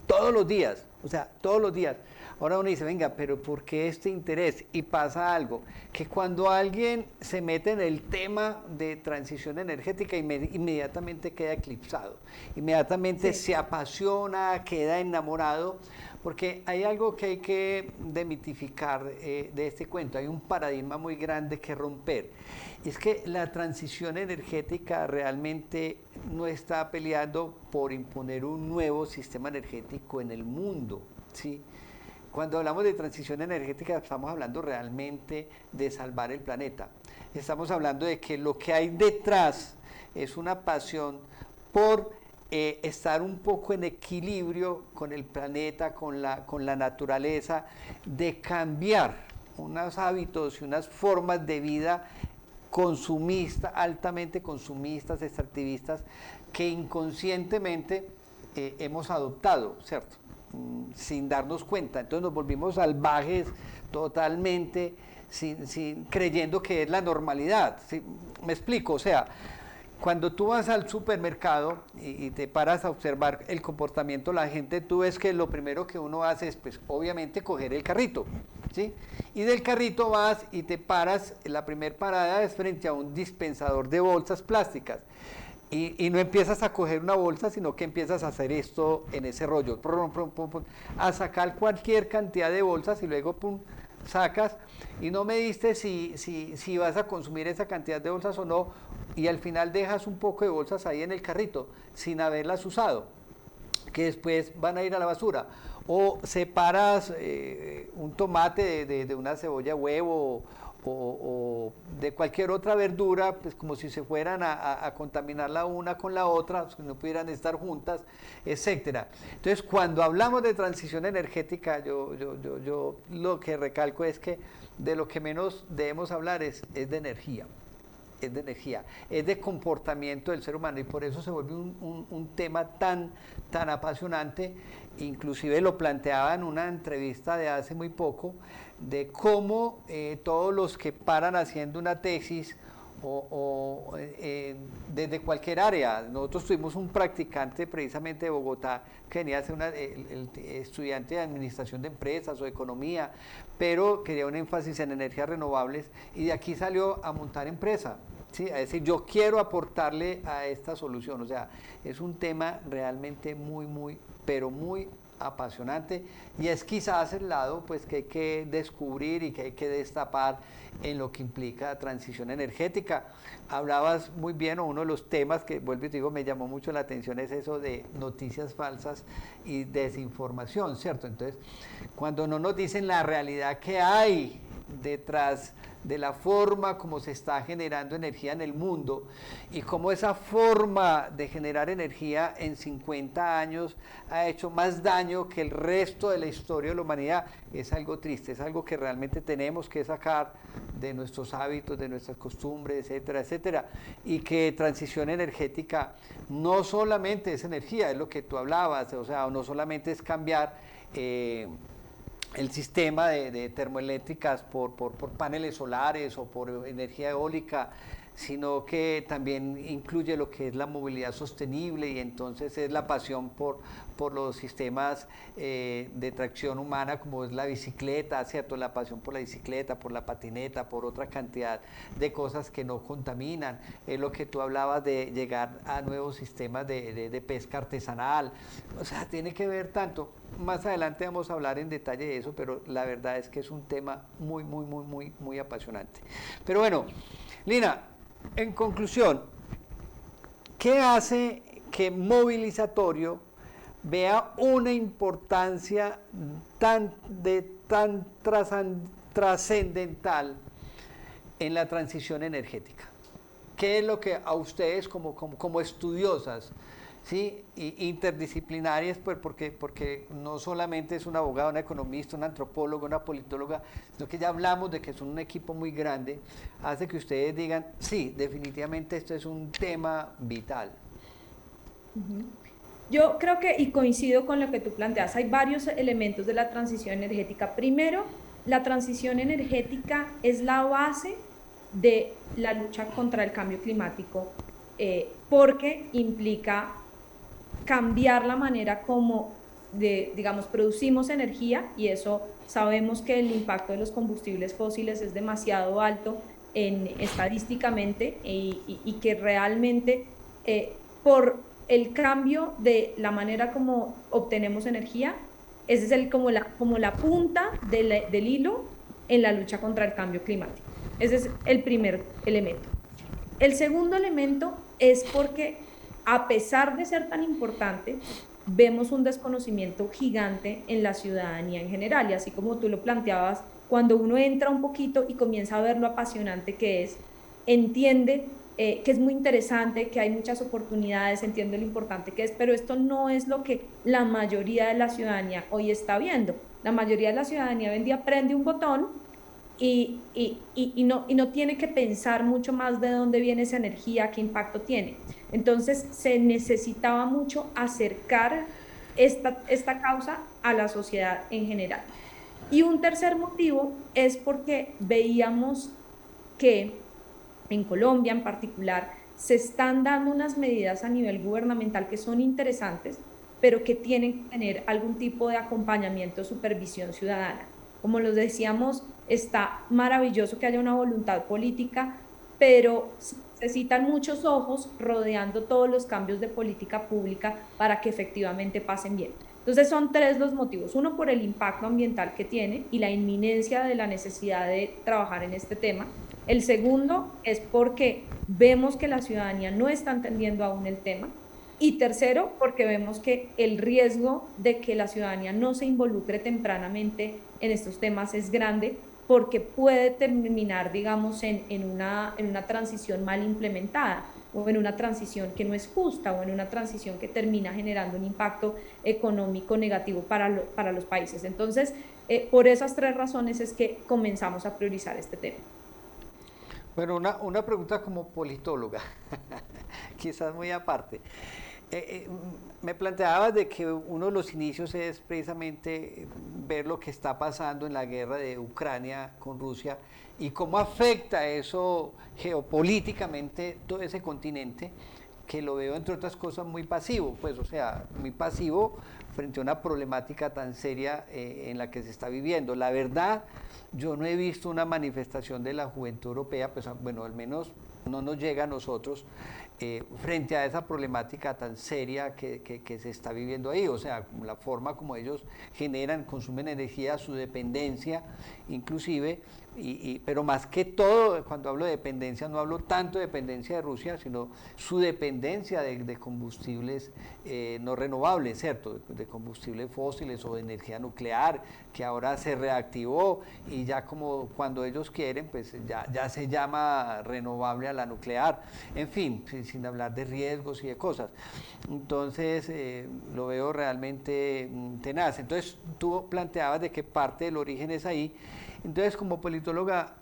Todos los días, o sea, todos los días. Ahora uno dice, venga, pero ¿por qué este interés? Y pasa algo, que cuando alguien se mete en el tema de transición energética, inmediatamente queda eclipsado, inmediatamente se apasiona, queda enamorado, porque hay algo que hay que demitificar de este cuento. Hay un paradigma muy grande que romper. Y es que la transición energética realmente no está peleando por imponer un nuevo sistema energético en el mundo, ¿sí? Cuando hablamos de transición energética estamos hablando realmente de salvar el planeta. Estamos hablando de que lo que hay detrás es una pasión por estar un poco en equilibrio con el planeta, con la naturaleza, de cambiar unos hábitos y unas formas de vida consumistas, altamente consumistas, extractivistas, que inconscientemente hemos adoptado, ¿cierto? Sin darnos cuenta. Entonces nos volvimos salvajes totalmente, creyendo que es la normalidad. ¿Sí? Me explico, o sea, cuando tú vas al supermercado y te paras a observar el comportamiento de la gente, tú ves que lo primero que uno hace es, pues, obviamente, coger el carrito, ¿sí? Y del carrito vas y te paras, la primera parada es frente a un dispensador de bolsas plásticas. Y no empiezas a coger una bolsa, sino que empiezas a hacer esto en ese rollo, a sacar cualquier cantidad de bolsas y luego sacas, y no me diste si vas a consumir esa cantidad de bolsas o no, y al final dejas un poco de bolsas ahí en el carrito sin haberlas usado, que después van a ir a la basura. O separas un tomate de una cebolla huevo o de cualquier otra verdura, pues como si se fueran a contaminar la una con la otra, si no pudieran estar juntas, etcétera. Entonces, cuando hablamos de transición energética, yo lo que recalco es que de lo que menos debemos hablar es de energía. Es de energía, es de comportamiento del ser humano, y por eso se vuelve un tema tan apasionante. Inclusive lo planteaba en una entrevista de hace muy poco, de cómo todos los que paran haciendo una tesis desde cualquier área. Nosotros tuvimos un practicante precisamente de Bogotá que venía a ser el estudiante de administración de empresas o economía, pero quería un énfasis en energías renovables, y de aquí salió a montar empresa. Sí, es decir, yo quiero aportarle a esta solución. O sea, es un tema realmente muy, pero muy apasionante y es quizás el lado pues que hay que descubrir y que hay que destapar en lo que implica transición energética. Hablabas muy bien, o uno de los temas que, vuelvo y te digo, me llamó mucho la atención es eso de noticias falsas y desinformación, ¿cierto? Entonces, cuando no nos dicen la realidad que hay detrás de la forma como se está generando energía en el mundo y cómo esa forma de generar energía en 50 años ha hecho más daño que el resto de la historia de la humanidad, es algo triste, es algo que realmente tenemos que sacar de nuestros hábitos, de nuestras costumbres, etcétera, etcétera, y que transición energética no solamente es energía, es lo que tú hablabas, o sea, no solamente es cambiar el sistema de termoeléctricas por paneles solares o por energía eólica, sino que también incluye lo que es la movilidad sostenible y entonces es la pasión por los sistemas de tracción humana como es la bicicleta, ¿cierto? La pasión por la bicicleta, por la patineta, por otra cantidad de cosas que no contaminan. Es lo que tú hablabas de llegar a nuevos sistemas de pesca artesanal. O sea, tiene que ver tanto. Más adelante vamos a hablar en detalle de eso, pero la verdad es que es un tema muy apasionante. Pero bueno, Lina, en conclusión, ¿qué hace que Movilizatorio vea una importancia tan trascendental en la transición energética? ¿Qué es lo que a ustedes como estudiosas, ¿sí? Interdisciplinarias, pues porque no solamente es un abogado, una economista, una antropóloga, una politóloga, sino que ya hablamos de que son un equipo muy grande, hace que ustedes digan, sí, definitivamente esto es un tema vital? Yo creo que, y coincido con lo que tú planteas, hay varios elementos de la transición energética. Primero, la transición energética es la base de la lucha contra el cambio climático, porque implica cambiar la manera como, digamos, producimos energía, y eso sabemos que el impacto de los combustibles fósiles es demasiado alto estadísticamente, y que realmente por el cambio de la manera como obtenemos energía, ese es como la punta del hilo en la lucha contra el cambio climático. Ese es el primer elemento. El segundo elemento es porque, a pesar de ser tan importante, vemos un desconocimiento gigante en la ciudadanía en general, y así como tú lo planteabas, cuando uno entra un poquito y comienza a ver lo apasionante que es, entiende que es muy interesante, que hay muchas oportunidades, entiende lo importante que es, pero esto no es lo que la mayoría de la ciudadanía hoy está viendo. La mayoría de la ciudadanía hoy en día prende un botón y no tiene que pensar mucho más de dónde viene esa energía, qué impacto tiene. Entonces se necesitaba mucho acercar esta causa a la sociedad en general. Y un tercer motivo es porque veíamos que en Colombia en particular se están dando unas medidas a nivel gubernamental que son interesantes, pero que tienen que tener algún tipo de acompañamiento, supervisión ciudadana. Como los decíamos, está maravilloso que haya una voluntad política, pero necesitan muchos ojos rodeando todos los cambios de política pública para que efectivamente pasen bien. Entonces son tres los motivos. Uno, por el impacto ambiental que tiene y la inminencia de la necesidad de trabajar en este tema. El segundo es porque vemos que la ciudadanía no está entendiendo aún el tema. Y tercero, porque vemos que el riesgo de que la ciudadanía no se involucre tempranamente en estos temas es grande, porque puede terminar, digamos, en una transición mal implementada, o en una transición que no es justa, o en una transición que termina generando un impacto económico negativo para los países. Entonces, por esas tres razones es que comenzamos a priorizar este tema. Bueno, una pregunta como politóloga, quizás muy aparte. Me planteabas de que uno de los inicios es precisamente ver lo que está pasando en la guerra de Ucrania con Rusia y cómo afecta eso geopolíticamente todo ese continente, que lo veo entre otras cosas muy pasivo, pues o sea, muy pasivo frente a una problemática tan seria en la que se está viviendo. La verdad, yo no he visto una manifestación de la juventud europea, pues bueno, al menos no nos llega a nosotros, frente a esa problemática tan seria que se está viviendo ahí, o sea, la forma como ellos generan, consumen energía, su dependencia inclusive, pero más que todo, cuando hablo de dependencia, no hablo tanto de dependencia de Rusia, sino su dependencia de combustibles no renovables, ¿cierto? De combustibles fósiles o de energía nuclear, que ahora se reactivó y ya como cuando ellos quieren, pues ya se llama renovable a la nuclear. En fin, sin hablar de riesgos y de cosas. Entonces, lo veo realmente tenaz. Entonces, tú planteabas de qué parte del origen es ahí. Entonces, como politóloga,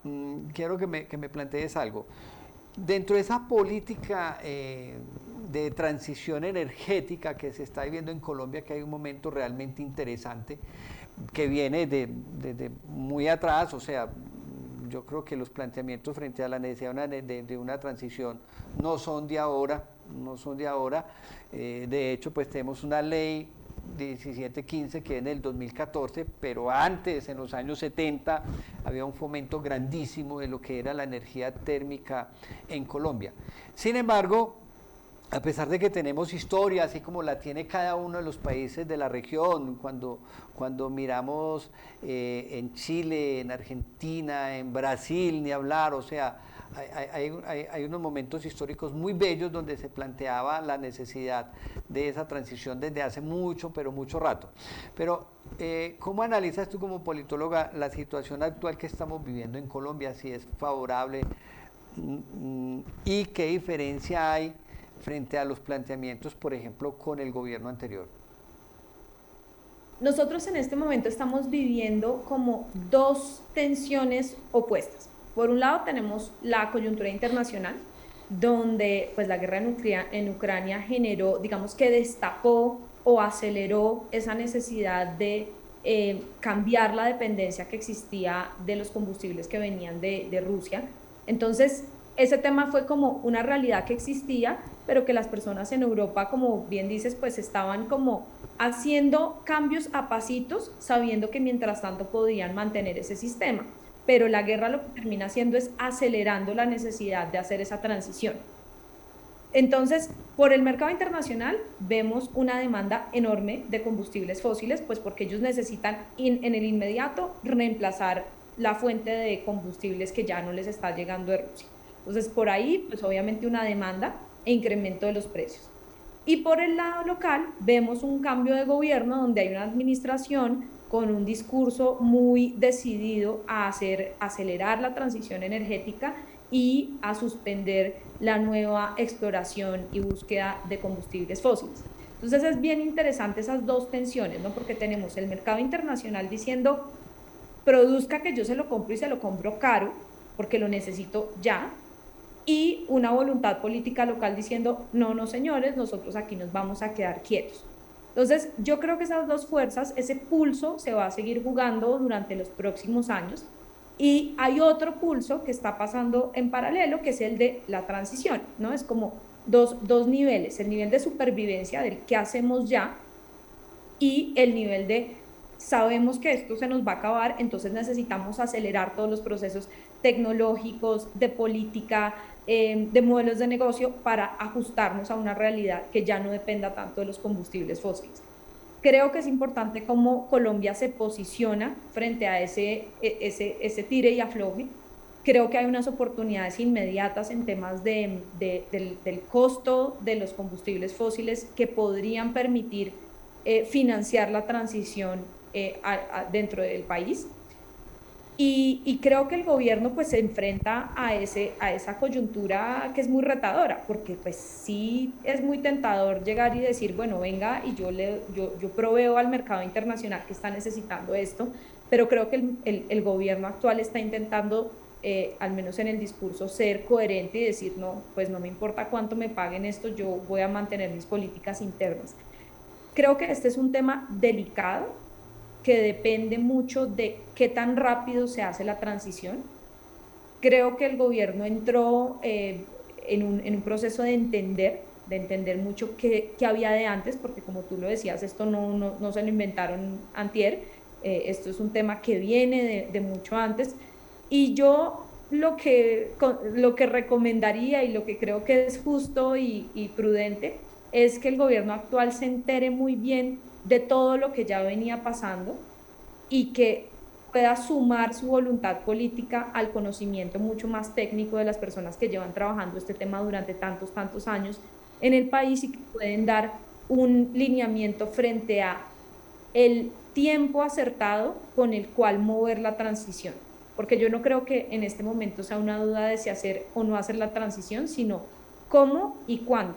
quiero que me plantees algo. Dentro de esa política de transición energética que se está viviendo en Colombia, que hay un momento realmente interesante, que viene de muy atrás, o sea, yo creo que los planteamientos frente a la necesidad de una transición no son de ahora, de hecho, pues tenemos una ley 1715 que es en el 2014, pero antes, en los años 70, había un fomento grandísimo de lo que era la energía térmica en Colombia. Sin embargo, a pesar de que tenemos historia, así como la tiene cada uno de los países de la región, cuando miramos en Chile, en Argentina, en Brasil, ni hablar, o sea, hay unos momentos históricos muy bellos donde se planteaba la necesidad de esa transición desde hace mucho, pero mucho rato. Pero, ¿cómo analizas tú como politóloga la situación actual que estamos viviendo en Colombia? Si es favorable y qué diferencia hay frente a los planteamientos, por ejemplo, con el gobierno anterior. Nosotros en este momento estamos viviendo como dos tensiones opuestas. Por un lado tenemos la coyuntura internacional, donde pues la guerra en Ucrania generó, digamos que destapó o aceleró esa necesidad de cambiar la dependencia que existía de los combustibles que venían de Rusia. Entonces, ese tema fue como una realidad que existía, pero que las personas en Europa, como bien dices, pues estaban como haciendo cambios a pasitos, sabiendo que mientras tanto podían mantener ese sistema. Pero la guerra lo que termina haciendo es acelerando la necesidad de hacer esa transición. Entonces, por el mercado internacional vemos una demanda enorme de combustibles fósiles, pues porque ellos necesitan en el inmediato reemplazar la fuente de combustibles que ya no les está llegando de Rusia. Entonces, por ahí, pues obviamente una demanda e incremento de los precios. Y por el lado local, vemos un cambio de gobierno donde hay una administración con un discurso muy decidido a acelerar la transición energética y a suspender la nueva exploración y búsqueda de combustibles fósiles. Entonces es bien interesante esas dos tensiones, ¿no? Porque tenemos el mercado internacional diciendo, produzca que yo se lo compro y se lo compro caro, porque lo necesito ya, y una voluntad política local diciendo, no, no señores, nosotros aquí nos vamos a quedar quietos. Entonces, yo creo que esas dos fuerzas, ese pulso se va a seguir jugando durante los próximos años y hay otro pulso que está pasando en paralelo, que es el de la transición, ¿no? Es como dos niveles, el nivel de supervivencia del qué hacemos ya y el nivel de sabemos que esto se nos va a acabar, entonces necesitamos acelerar todos los procesos tecnológicos, de política, de modelos de negocio para ajustarnos a una realidad que ya no dependa tanto de los combustibles fósiles. Creo que es importante cómo Colombia se posiciona frente a ese tire y afloje. Creo que hay unas oportunidades inmediatas en temas del costo de los combustibles fósiles que podrían permitir financiar la transición dentro del país. Y creo que el gobierno pues se enfrenta a esa coyuntura que es muy retadora, porque pues sí es muy tentador llegar y decir, bueno, venga y yo proveo al mercado internacional que está necesitando esto, pero creo que el gobierno actual está intentando, al menos en el discurso, ser coherente y decir, no, pues no me importa cuánto me paguen esto, yo voy a mantener mis políticas internas. Creo que este es un tema delicado, que depende mucho de qué tan rápido se hace la transición. Creo que el gobierno entró en un proceso de entender mucho qué había de antes, porque como tú lo decías, esto no se lo inventaron antier, esto es un tema que viene de mucho antes, y yo lo que recomendaría y lo que creo que es justo y prudente es que el gobierno actual se entere muy bien de todo lo que ya venía pasando y que pueda sumar su voluntad política al conocimiento mucho más técnico de las personas que llevan trabajando este tema durante tantos años en el país y que pueden dar un lineamiento frente a el tiempo acertado con el cual mover la transición. Porque yo no creo que en este momento sea una duda de si hacer o no hacer la transición, sino cómo y cuándo.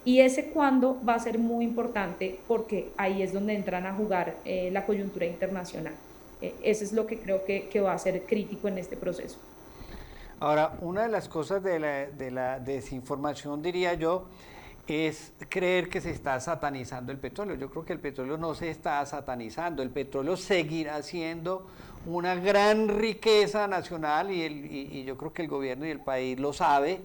Y ese cuándo va a ser muy importante porque ahí es donde entran a jugar la coyuntura internacional. Eso es lo que creo que va a ser crítico en este proceso. Ahora, una de las cosas de la desinformación, diría yo, es creer que se está satanizando el petróleo. Yo creo que el petróleo no se está satanizando, el petróleo seguirá siendo una gran riqueza nacional y yo creo que el gobierno y el país lo sabe.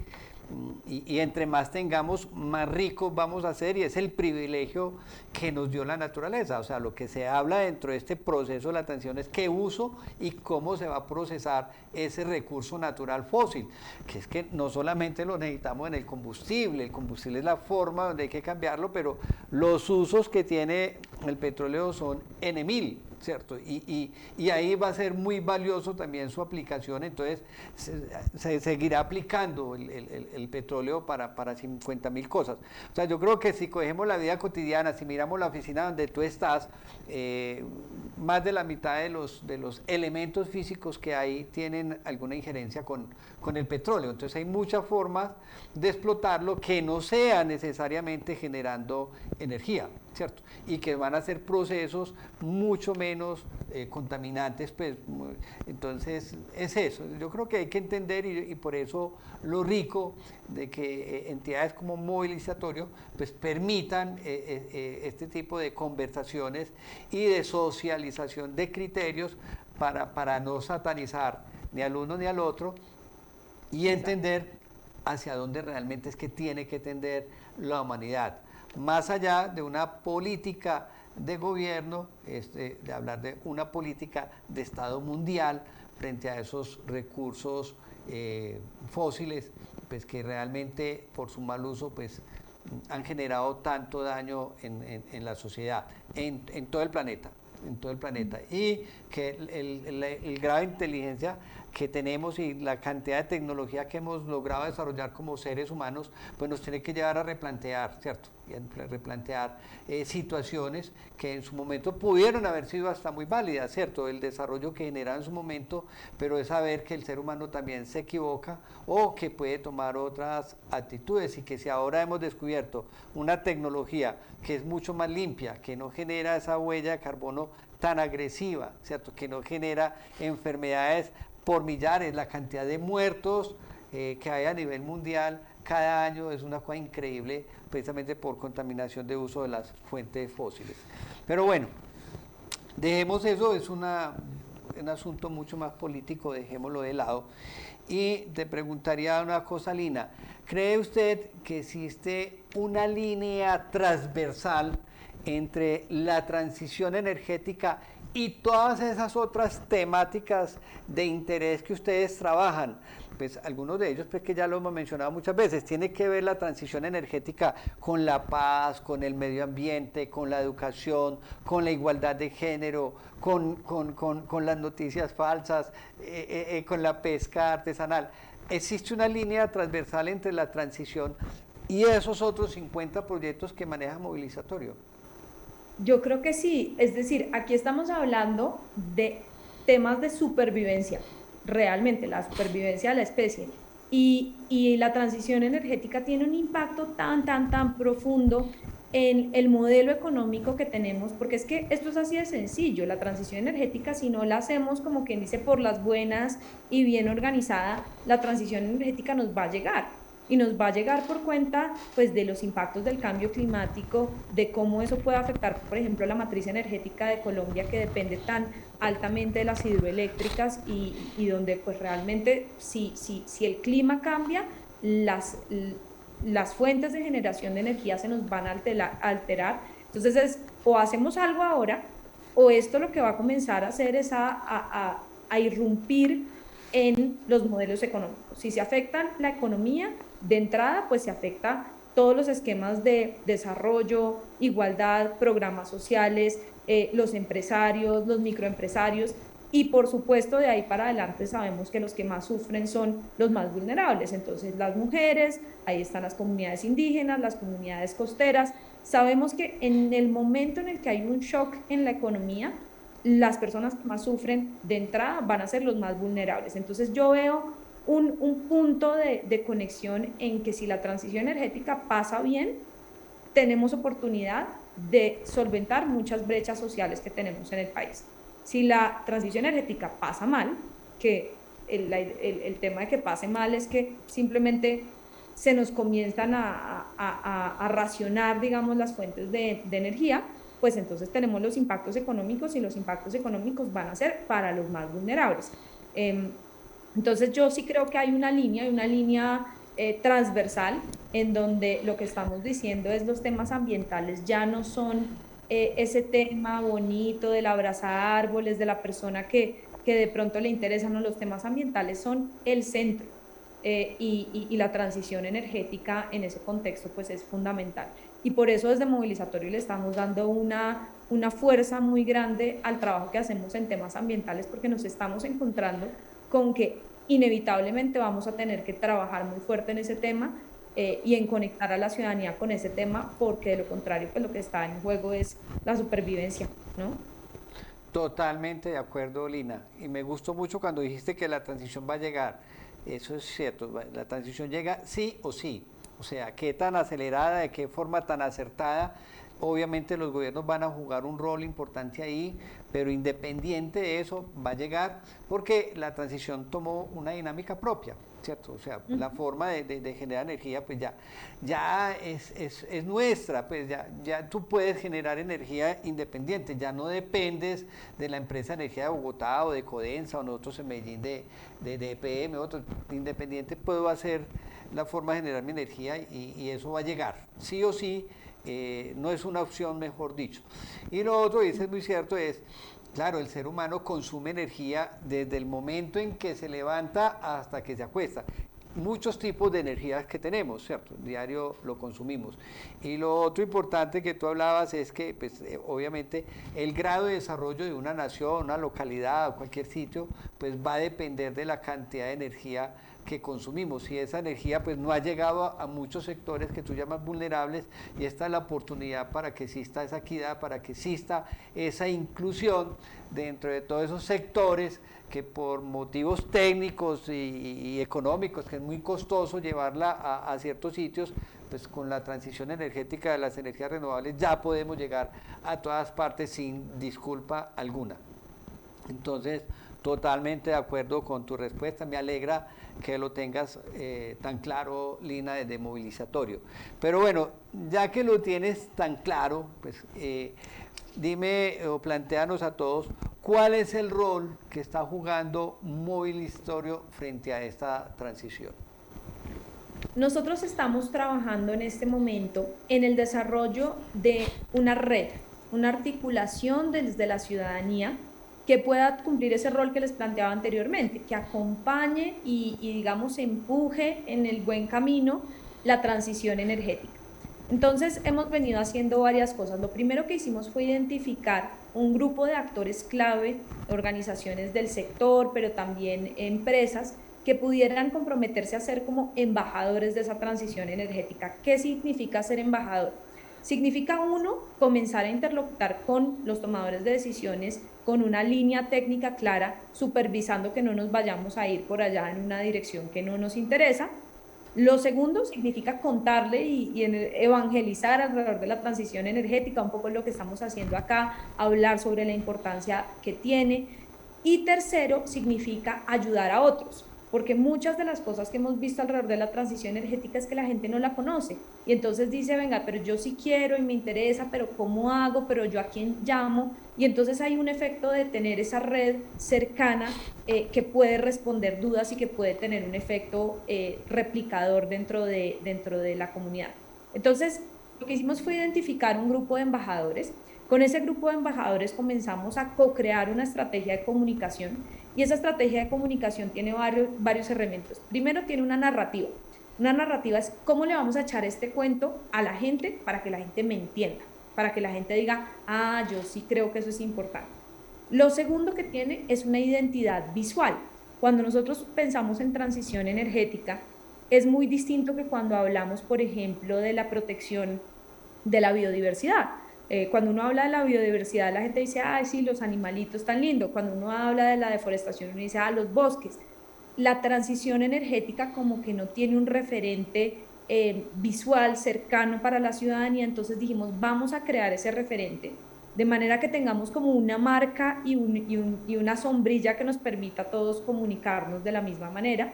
Y entre más tengamos, más ricos vamos a ser, y es el privilegio que nos dio la naturaleza. O sea, lo que se habla dentro de este proceso de la transición es qué uso y cómo se va a procesar ese recurso natural fósil, que es que no solamente lo necesitamos en el combustible es la forma donde hay que cambiarlo, pero los usos que tiene el petróleo son N mil, ¿cierto? Y ahí va a ser muy valioso también su aplicación, entonces se seguirá aplicando el petróleo para 50.000 cosas. O sea, yo creo que si cogemos la vida cotidiana, si miramos la oficina donde tú estás, más de la mitad de los elementos físicos que hay tienen alguna injerencia con el petróleo. Entonces hay muchas formas de explotarlo que no sea necesariamente generando energía, ¿cierto? Y que van a ser procesos mucho menos contaminantes, pues. Entonces es eso. Yo creo que hay que entender y por eso lo rico de que entidades como Movilizatorio pues permitan este tipo de conversaciones y de socialización de criterios para no satanizar ni al uno ni al otro y entender hacia dónde realmente es que tiene que tender la humanidad, más allá de una política de gobierno, de hablar de una política de Estado mundial frente a esos recursos fósiles, pues que realmente por su mal uso pues han generado tanto daño en la sociedad, en todo el planeta. Y que el grado de inteligencia que tenemos y la cantidad de tecnología que hemos logrado desarrollar como seres humanos, pues nos tiene que llevar a replantear, ¿cierto? Y a replantear situaciones que en su momento pudieron haber sido hasta muy válidas, ¿cierto? El desarrollo que generaba en su momento, pero es saber que el ser humano también se equivoca o que puede tomar otras actitudes y que si ahora hemos descubierto una tecnología que es mucho más limpia, que no genera esa huella de carbono tan agresiva, ¿cierto? Que no genera enfermedades por millares, la cantidad de muertos que hay a nivel mundial cada año es una cosa increíble, precisamente por contaminación de uso de las fuentes fósiles. Pero bueno, dejemos eso, es un asunto mucho más político, dejémoslo de lado. Y te preguntaría una cosa, Lina, ¿cree usted que existe una línea transversal entre la transición energética y todas esas otras temáticas de interés que ustedes trabajan? Pues algunos de ellos, pues que ya lo hemos mencionado muchas veces, tiene que ver la transición energética con la paz, con el medio ambiente, con la educación, con la igualdad de género, con las noticias falsas, con la pesca artesanal. Existe una línea transversal entre la transición y esos otros 50 proyectos que maneja Movilizatorio. Yo creo que sí, es decir, aquí estamos hablando de temas de supervivencia, realmente la supervivencia de la especie. Y la transición energética tiene un impacto tan profundo en el modelo económico que tenemos, porque es que esto es así de sencillo, la transición energética, si no la hacemos como quien dice por las buenas y bien organizada, la transición energética nos va a llegar. Y nos va a llegar por cuenta pues, de los impactos del cambio climático, de cómo eso puede afectar, por ejemplo, la matriz energética de Colombia, que depende tan altamente de las hidroeléctricas y donde pues, realmente si el clima cambia, las fuentes de generación de energía se nos van a alterar. Entonces, o hacemos algo ahora, o esto lo que va a comenzar a hacer es a irrumpir en los modelos económicos. Si se afecta la economía, de entrada, pues se afecta todos los esquemas de desarrollo, igualdad, programas sociales, los empresarios, los microempresarios, y por supuesto de ahí para adelante sabemos que los que más sufren son los más vulnerables. Entonces las mujeres, ahí están las comunidades indígenas, las comunidades costeras. Sabemos que en el momento en el que hay un shock en la economía, las personas que más sufren de entrada van a ser los más vulnerables. Entonces yo veo un punto de conexión en que si la transición energética pasa bien, tenemos oportunidad de solventar muchas brechas sociales que tenemos en el país. Si la transición energética pasa mal, que el tema de que pase mal es que simplemente se nos comienzan a racionar, digamos, las fuentes de energía, pues entonces tenemos los impactos económicos y los impactos económicos van a ser para los más vulnerables. Entonces yo sí creo que hay una línea transversal en donde lo que estamos diciendo es los temas ambientales ya no son ese tema bonito del abrazar árboles, de la persona que de pronto le interesan, no, los temas ambientales son el centro y la transición energética en ese contexto pues es fundamental. Y por eso desde Movilizatorio le estamos dando una fuerza muy grande al trabajo que hacemos en temas ambientales, porque nos estamos encontrando con que inevitablemente vamos a tener que trabajar muy fuerte en ese tema y en conectar a la ciudadanía con ese tema, porque de lo contrario, pues lo que está en juego es la supervivencia, ¿no? Totalmente de acuerdo, Lina. Y me gustó mucho cuando dijiste que la transición va a llegar. Eso es cierto, la transición llega sí o sí. O sea, qué tan acelerada, de qué forma tan acertada. Obviamente los gobiernos van a jugar un rol importante ahí, pero independiente de eso va a llegar porque la transición tomó una dinámica propia, ¿cierto? O sea, la forma de generar energía pues ya es nuestra, pues ya tú puedes generar energía independiente, ya no dependes de la empresa de energía de Bogotá o de Codensa o nosotros en Medellín de EPM, otros. Independiente puedo hacer la forma de generar mi energía y eso va a llegar, sí o sí. No es una opción, mejor dicho. Y lo otro, y eso es muy cierto, es, claro, el ser humano consume energía desde el momento en que se levanta hasta que se acuesta. Muchos tipos de energías que tenemos, ¿cierto? Diario lo consumimos. Y lo otro importante que tú hablabas es que, pues, obviamente, el grado de desarrollo de una nación, una localidad o cualquier sitio, pues va a depender de la cantidad de energía que consumimos, y esa energía pues no ha llegado a muchos sectores que tú llamas vulnerables, y esta es la oportunidad para que exista esa equidad, para que exista esa inclusión dentro de todos esos sectores que por motivos técnicos y económicos, que es muy costoso llevarla a ciertos sitios, pues con la transición energética de las energías renovables ya podemos llegar a todas partes sin disculpa alguna. Entonces, totalmente de acuerdo con tu respuesta, me alegra que lo tengas tan claro, Lina, desde Movilizatorio. Pero bueno, ya que lo tienes tan claro, pues dime o plantéanos a todos cuál es el rol que está jugando Movilizatorio frente a esta transición. Nosotros estamos trabajando en este momento en el desarrollo de una red, una articulación desde la ciudadanía que pueda cumplir ese rol que les planteaba anteriormente, que acompañe y digamos empuje en el buen camino la transición energética. Entonces hemos venido haciendo varias cosas. Lo primero que hicimos fue identificar un grupo de actores clave, organizaciones del sector, pero también empresas que pudieran comprometerse a ser como embajadores de esa transición energética. ¿Qué significa ser embajador? Significa, uno, comenzar a interlocutar con los tomadores de decisiones con una línea técnica clara, supervisando que no nos vayamos a ir por allá en una dirección que no nos interesa. Lo segundo significa contarle y evangelizar alrededor de la transición energética, un poco lo que estamos haciendo acá, hablar sobre la importancia que tiene. Y tercero, significa ayudar a otros, porque muchas de las cosas que hemos visto alrededor de la transición energética es que la gente no la conoce, y entonces dice, venga, pero yo sí quiero y me interesa, pero ¿cómo hago? Pero ¿yo a quién llamo? Y entonces hay un efecto de tener esa red cercana que puede responder dudas y que puede tener un efecto replicador dentro de la comunidad. Entonces, lo que hicimos fue identificar un grupo de embajadores Con ese grupo de embajadores comenzamos a co-crear una estrategia de comunicación y esa estrategia de comunicación tiene varios elementos. Primero tiene una narrativa. Una narrativa es cómo le vamos a echar este cuento a la gente para que la gente me entienda, para que la gente diga, ah, yo sí creo que eso es importante. Lo segundo que tiene es una identidad visual. Cuando nosotros pensamos en transición energética, es muy distinto que cuando hablamos, por ejemplo, de la protección de la biodiversidad. Cuando uno habla de la biodiversidad, la gente dice, ay, sí, los animalitos tan lindos. Cuando uno habla de la deforestación, uno dice, ah, los bosques. La transición energética como que no tiene un referente visual cercano para la ciudadanía, entonces dijimos, vamos a crear ese referente, de manera que tengamos como una marca y una sombrilla que nos permita a todos comunicarnos de la misma manera.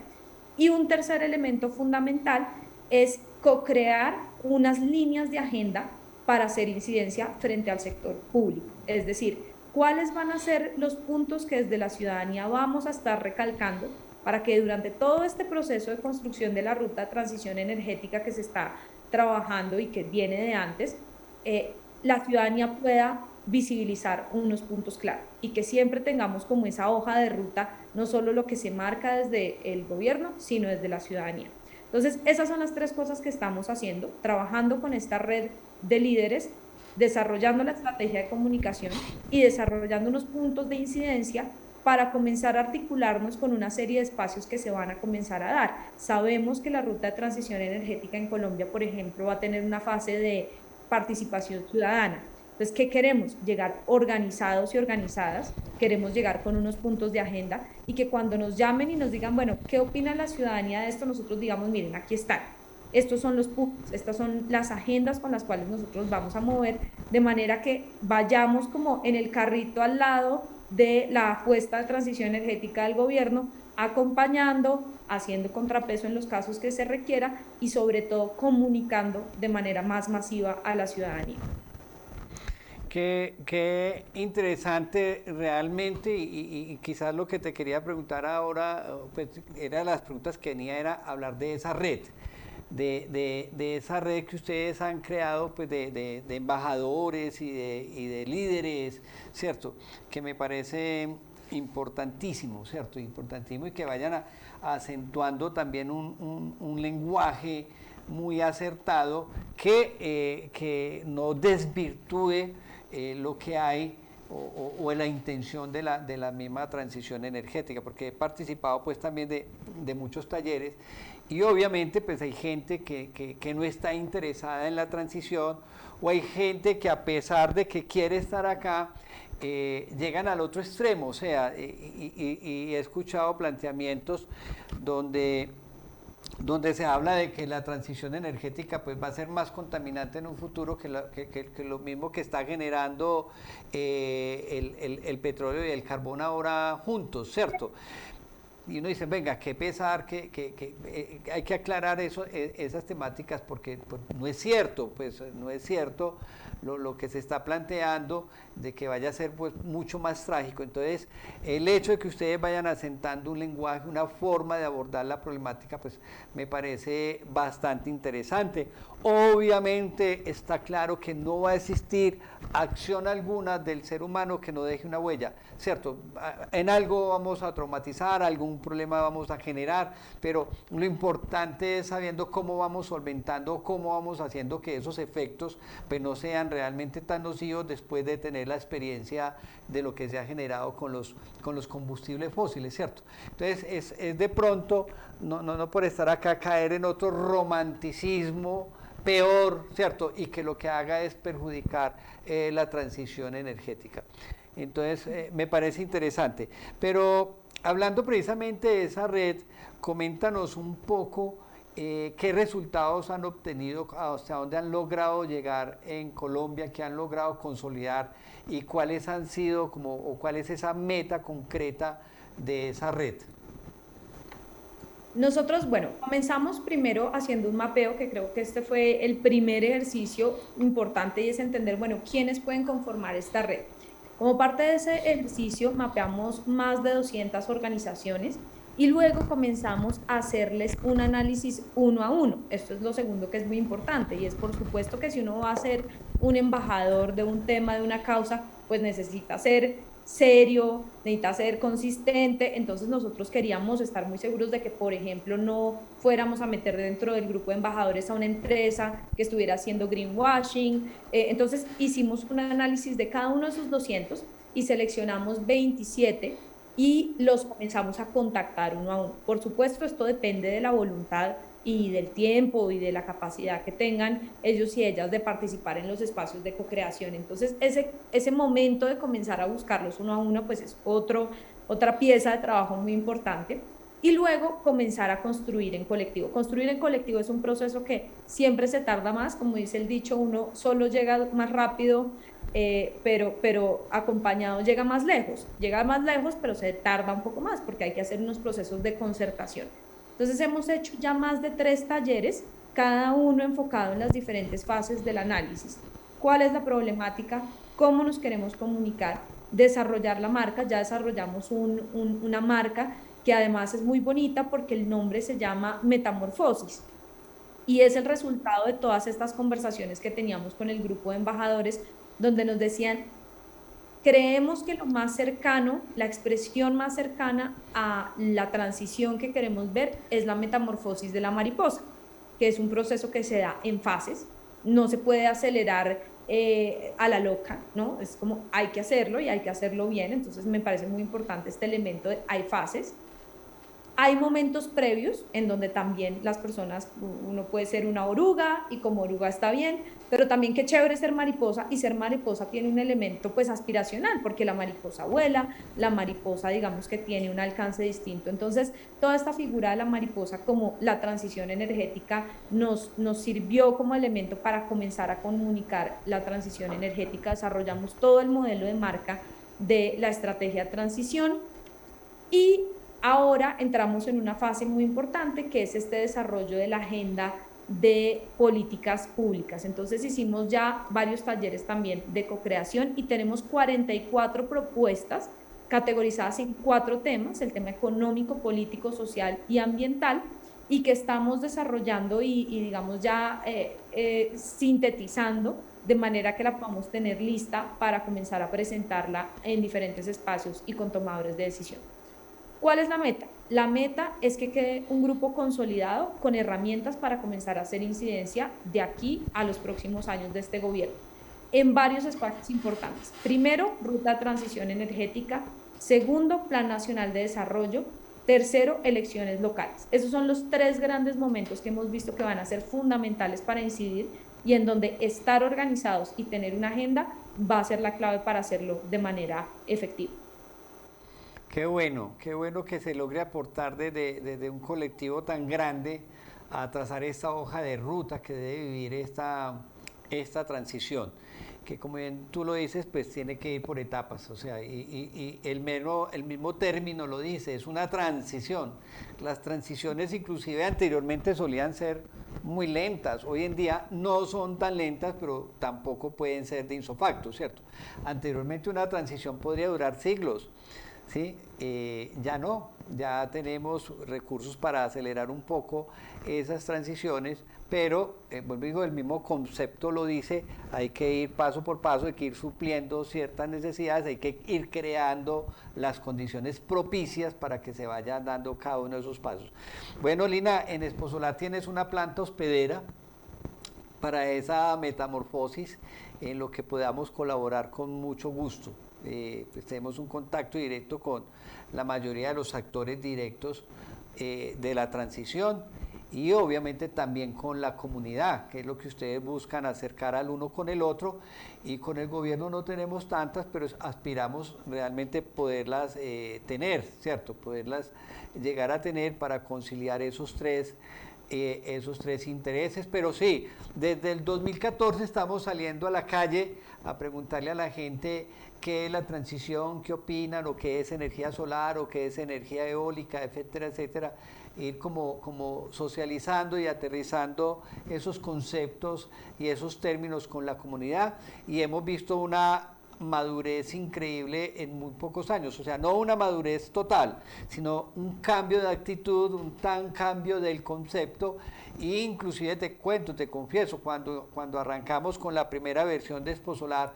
Y un tercer elemento fundamental es co-crear unas líneas de agenda para hacer incidencia frente al sector público. Es decir, cuáles van a ser los puntos que desde la ciudadanía vamos a estar recalcando para que durante todo este proceso de construcción de la ruta de transición energética que se está trabajando y que viene de antes, la ciudadanía pueda visibilizar unos puntos claros y que siempre tengamos como esa hoja de ruta, no solo lo que se marca desde el gobierno, sino desde la ciudadanía. Entonces, esas son las tres cosas que estamos haciendo, trabajando con esta red de líderes, desarrollando la estrategia de comunicación y desarrollando unos puntos de incidencia para comenzar a articularnos con una serie de espacios que se van a comenzar a dar. Sabemos que la ruta de transición energética en Colombia, por ejemplo, va a tener una fase de participación ciudadana. Entonces, ¿qué queremos? Llegar organizados y organizadas, queremos llegar con unos puntos de agenda y que cuando nos llamen y nos digan, bueno, ¿qué opina la ciudadanía de esto? Nosotros digamos, miren, aquí están. Estos son los puntos, estas son las agendas con las cuales nosotros vamos a mover, de manera que vayamos como en el carrito al lado de la apuesta de transición energética del gobierno, acompañando, haciendo contrapeso en los casos que se requiera y sobre todo comunicando de manera más masiva a la ciudadanía. Qué interesante realmente y quizás lo que te quería preguntar ahora, pues era las preguntas que venía, era hablar de esa red, de esa red que ustedes han creado, pues de embajadores y de líderes, ¿cierto? Que me parece importantísimo, ¿cierto? Importantísimo y que vayan acentuando también un lenguaje muy acertado que no desvirtúe lo que hay o la intención de la misma transición energética, porque he participado pues también de muchos talleres y obviamente pues hay gente que no está interesada en la transición o hay gente que a pesar de que quiere estar acá, llegan al otro extremo, o sea, y he escuchado planteamientos donde se habla de que la transición energética pues va a ser más contaminante en un futuro que lo mismo que está generando el petróleo y el carbón ahora juntos, ¿cierto? Y uno dice, venga, qué pesar, que hay que aclarar esas temáticas porque pues, no es cierto, pues no es cierto lo que se está planteando de que vaya a ser pues mucho más trágico. Entonces, el hecho de que ustedes vayan asentando un lenguaje, una forma de abordar la problemática, pues me parece bastante interesante. Obviamente está claro que no va a existir acción alguna del ser humano que no deje una huella, ¿cierto? En algo vamos a traumatizar, algún problema vamos a generar, pero lo importante es sabiendo cómo vamos solventando, cómo vamos haciendo que esos efectos pues no sean realmente tan nocivos después de tener la experiencia de lo que se ha generado con los combustibles fósiles, ¿cierto? Entonces es de pronto, no por estar acá, caer en otro romanticismo peor, ¿cierto? Y que lo que haga es perjudicar la transición energética. Entonces, me parece interesante. Pero hablando precisamente de esa red, coméntanos un poco qué resultados han obtenido, hasta dónde han logrado llegar en Colombia, qué han logrado consolidar y cuáles han sido, o cuál es esa meta concreta de esa red. Nosotros, bueno, comenzamos primero haciendo un mapeo, que creo que este fue el primer ejercicio importante y es entender, bueno, quiénes pueden conformar esta red. Como parte de ese ejercicio mapeamos más de 200 organizaciones y luego comenzamos a hacerles un análisis uno a uno. Esto es lo segundo que es muy importante, y es por supuesto que si uno va a ser un embajador de un tema, de una causa, pues necesita ser serio, necesita ser consistente. Entonces nosotros queríamos estar muy seguros de que, por ejemplo, no fuéramos a meter dentro del grupo de embajadores a una empresa que estuviera haciendo greenwashing. Entonces hicimos un análisis de cada uno de esos 200 y seleccionamos 27 y los comenzamos a contactar uno a uno. Por supuesto, esto depende de la voluntad y del tiempo y de la capacidad que tengan ellos y ellas de participar en los espacios de co-creación. Entonces, ese momento de comenzar a buscarlos uno a uno, pues es otra pieza de trabajo muy importante. Y luego comenzar a construir en colectivo. Construir en colectivo es un proceso que siempre se tarda más, como dice el dicho, uno solo llega más rápido, pero acompañado llega más lejos, pero se tarda un poco más porque hay que hacer unos procesos de concertación. Entonces hemos hecho ya más de 3 talleres, cada uno enfocado en las diferentes fases del análisis. ¿Cuál es la problemática? ¿Cómo nos queremos comunicar? Desarrollar la marca. Ya desarrollamos una marca que además es muy bonita porque el nombre se llama Metamorfosis y es el resultado de todas estas conversaciones que teníamos con el grupo de embajadores, donde nos decían: creemos que lo más cercano, la expresión más cercana a la transición que queremos ver es la metamorfosis de la mariposa, que es un proceso que se da en fases, no se puede acelerar a la loca, ¿no? Es como hay que hacerlo y hay que hacerlo bien. Entonces me parece muy importante este elemento de hay fases. Hay momentos previos en donde también las personas, uno puede ser una oruga y como oruga está bien, pero también qué chévere ser mariposa, y ser mariposa tiene un elemento pues aspiracional, porque la mariposa vuela, la mariposa digamos que tiene un alcance distinto. Entonces toda esta figura de la mariposa como la transición energética nos sirvió como elemento para comenzar a comunicar la transición energética. Desarrollamos todo el modelo de marca de la estrategia de transición y ahora entramos en una fase muy importante que es este desarrollo de la agenda de políticas públicas. Entonces hicimos ya varios talleres también de co-creación y tenemos 44 propuestas categorizadas en 4 temas: el tema económico, político, social y ambiental, y que estamos desarrollando y digamos ya sintetizando de manera que la podamos tener lista para comenzar a presentarla en diferentes espacios y con tomadores de decisión. ¿Cuál es la meta? La meta es que quede un grupo consolidado con herramientas para comenzar a hacer incidencia de aquí a los próximos años de este gobierno en varios espacios importantes. Primero, ruta de transición energética. Segundo, Plan Nacional de Desarrollo. Tercero, elecciones locales. Esos son los 3 grandes momentos que hemos visto que van a ser fundamentales para incidir y en donde estar organizados y tener una agenda va a ser la clave para hacerlo de manera efectiva. Qué bueno que se logre aportar desde un colectivo tan grande a trazar esta hoja de ruta que debe vivir esta transición, que como bien tú lo dices, pues tiene que ir por etapas, o sea, y el mismo término lo dice, es una transición. Las transiciones inclusive anteriormente solían ser muy lentas, hoy en día no son tan lentas, pero tampoco pueden ser de insofacto, ¿cierto? Anteriormente una transición podría durar siglos. ¿Sí? Ya no, ya tenemos recursos para acelerar un poco esas transiciones, pero vuelvo digo, el mismo concepto lo dice, hay que ir paso por paso, hay que ir supliendo ciertas necesidades, hay que ir creando las condiciones propicias para que se vayan dando cada uno de esos pasos. Bueno, Lina, en Exposolar tienes una planta hospedera para esa metamorfosis, en lo que podamos colaborar con mucho gusto. Pues tenemos un contacto directo con la mayoría de los actores directos de la transición y obviamente también con la comunidad, que es lo que ustedes buscan acercar al uno con el otro, y con el gobierno no tenemos tantas, pero aspiramos realmente poderlas tener, ¿cierto? Poderlas llegar a tener para conciliar esos tres intereses. Pero sí, desde el 2014 estamos saliendo a la calle a preguntarle a la gente qué es la transición, qué opinan, o qué es energía solar, o qué es energía eólica, etcétera, etcétera. Ir como socializando y aterrizando esos conceptos y esos términos con la comunidad, y hemos visto una madurez increíble en muy pocos años, o sea, no una madurez total, sino un cambio de actitud, un tan cambio del concepto. E inclusive te cuento, te confieso, cuando arrancamos con la primera versión de Exposolar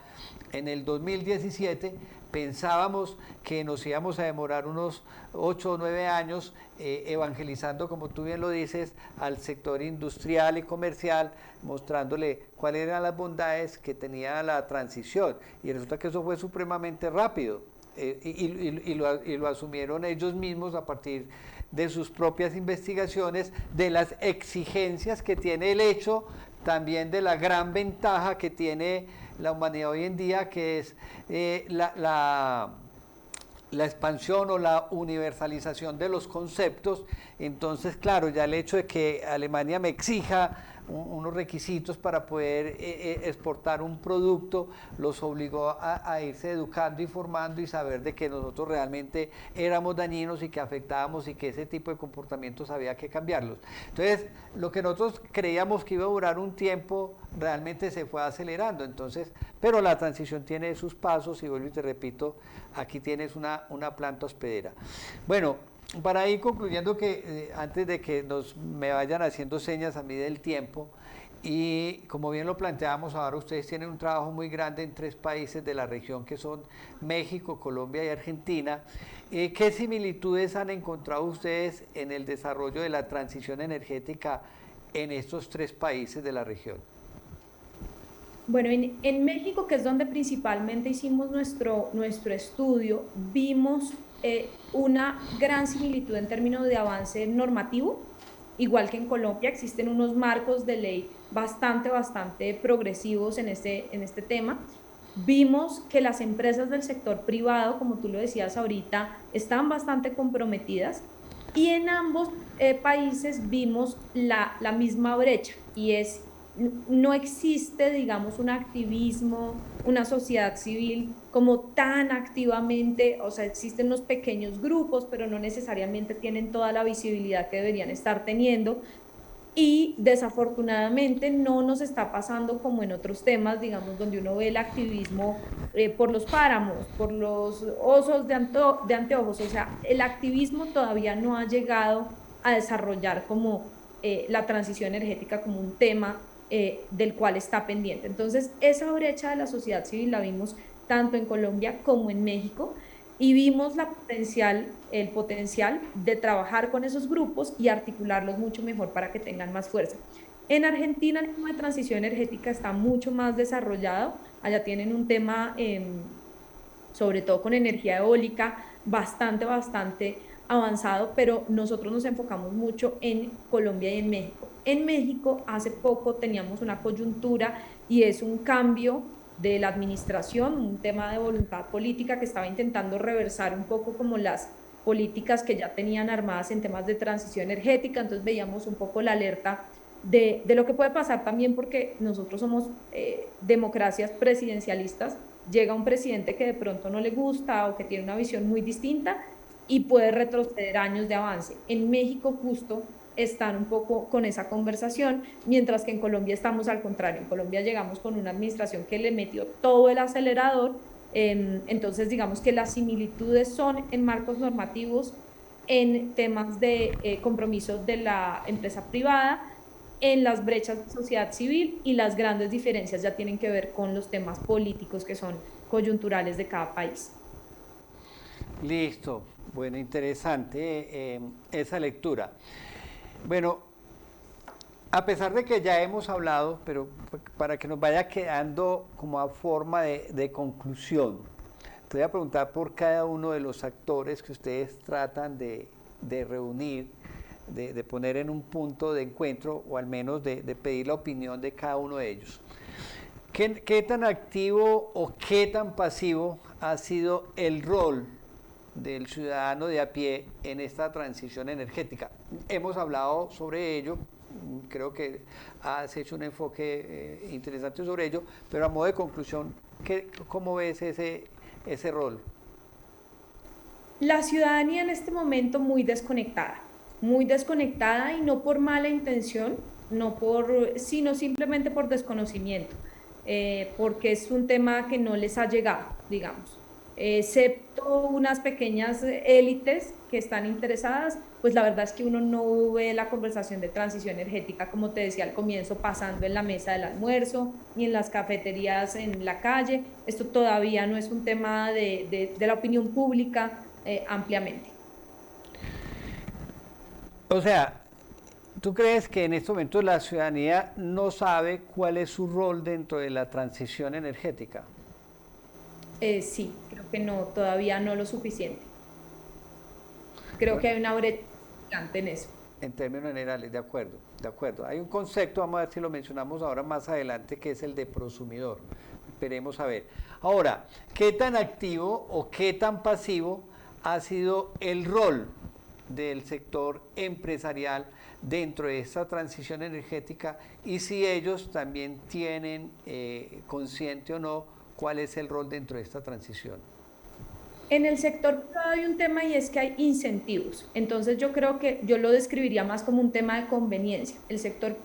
en el 2017, pensábamos que nos íbamos a demorar unos 8 o 9 años evangelizando, como tú bien lo dices, al sector industrial y comercial, mostrándole cuáles eran las bondades que tenía la transición. Y resulta que eso fue supremamente rápido. Y lo asumieron ellos mismos a partir de sus propias investigaciones, de las exigencias que tiene el hecho, también de la gran ventaja que tiene la humanidad hoy en día, que es la expansión o la universalización de los conceptos. Entonces, claro, ya el hecho de que Alemania me exija unos requisitos para poder exportar un producto, los obligó a irse educando y formando y saber de que nosotros realmente éramos dañinos y que afectábamos y que ese tipo de comportamientos había que cambiarlos. Entonces, lo que nosotros creíamos que iba a durar un tiempo, realmente se fue acelerando. Entonces, pero la transición tiene sus pasos y vuelvo y te repito, aquí tienes una planta hospedera. Bueno, para ir concluyendo que antes de que me vayan haciendo señas a mí del tiempo, y como bien lo planteamos ahora, ustedes tienen un trabajo muy grande en 3 países de la región que son México, Colombia y Argentina. ¿Qué similitudes han encontrado ustedes en el desarrollo de la transición energética en estos 3 países de la región? Bueno, en México, que es donde principalmente hicimos nuestro estudio, vimos una gran similitud en términos de avance normativo. Igual que en Colombia, existen unos marcos de ley bastante progresivos en este tema. Vimos que las empresas del sector privado, como tú lo decías ahorita, están bastante comprometidas, y en ambos países vimos la misma brecha, y es no existe, digamos, un activismo, una sociedad civil como tan activamente, o sea, existen unos pequeños grupos, pero no necesariamente tienen toda la visibilidad que deberían estar teniendo. Y desafortunadamente no nos está pasando como en otros temas, digamos, donde uno ve el activismo por los páramos, por los osos de anteojos. O sea, el activismo todavía no ha llegado a desarrollar como la transición energética como un tema del cual está pendiente. Entonces, esa brecha de la sociedad civil la vimos tanto en Colombia como en México, y vimos el potencial de trabajar con esos grupos y articularlos mucho mejor para que tengan más fuerza. En Argentina el tema de transición energética está mucho más desarrollado. Allá tienen un tema, sobre todo con energía eólica, bastante avanzado, pero nosotros nos enfocamos mucho en Colombia y en México. En México hace poco teníamos una coyuntura, y es un cambio de la administración, un tema de voluntad política que estaba intentando reversar un poco como las políticas que ya tenían armadas en temas de transición energética. Entonces veíamos un poco la alerta de lo que puede pasar también, porque nosotros somos democracias presidencialistas. Llega un presidente que de pronto no le gusta o que tiene una visión muy distinta y puede retroceder años de avance. En México justo están un poco con esa conversación, mientras que en Colombia estamos al contrario. En Colombia llegamos con una administración que le metió todo el acelerador. Entonces digamos que las similitudes son en marcos normativos, en temas de compromiso de la empresa privada, en las brechas de sociedad civil, y las grandes diferencias ya tienen que ver con los temas políticos que son coyunturales de cada país. Listo, bueno, interesante esa lectura. Bueno, a pesar de que ya hemos hablado, pero para que nos vaya quedando como a forma de conclusión, te voy a preguntar por cada uno de los actores que ustedes tratan de reunir, de poner en un punto de encuentro, o al menos de pedir la opinión de cada uno de ellos. ¿Qué tan activo o qué tan pasivo ha sido el rol del ciudadano de a pie en esta transición energética? Hemos hablado sobre ello, creo que has hecho un enfoque interesante sobre ello, pero a modo de conclusión, ¿cómo ves ese rol? La ciudadanía en este momento muy desconectada, y no por mala intención, sino simplemente por desconocimiento. porque es un tema que no les ha llegado, digamos. Excepto unas pequeñas élites que están interesadas, pues la verdad es que uno no ve la conversación de transición energética, como te decía al comienzo, pasando en la mesa del almuerzo, ni en las cafeterías en la calle. Esto todavía no es un tema de la opinión pública ampliamente. O sea, ¿tú crees que en estos momentos la ciudadanía no sabe cuál es su rol dentro de la transición energética? Sí, creo que no, todavía no lo suficiente. Creo que Bueno, hay una brecha gigante en eso. en términos generales, de acuerdo, de acuerdo. Hay un concepto, vamos a ver si lo mencionamos ahora más adelante, que es el de prosumidor. Esperemos a ver. Ahora, ¿qué tan activo o qué tan pasivo ha sido el rol del sector empresarial dentro de esta transición energética y si ellos también tienen consciente o no cuál es el rol dentro de esta transición? En el sector privado hay un tema y es que hay incentivos. Entonces yo creo que yo lo describiría más como un tema de conveniencia. El sector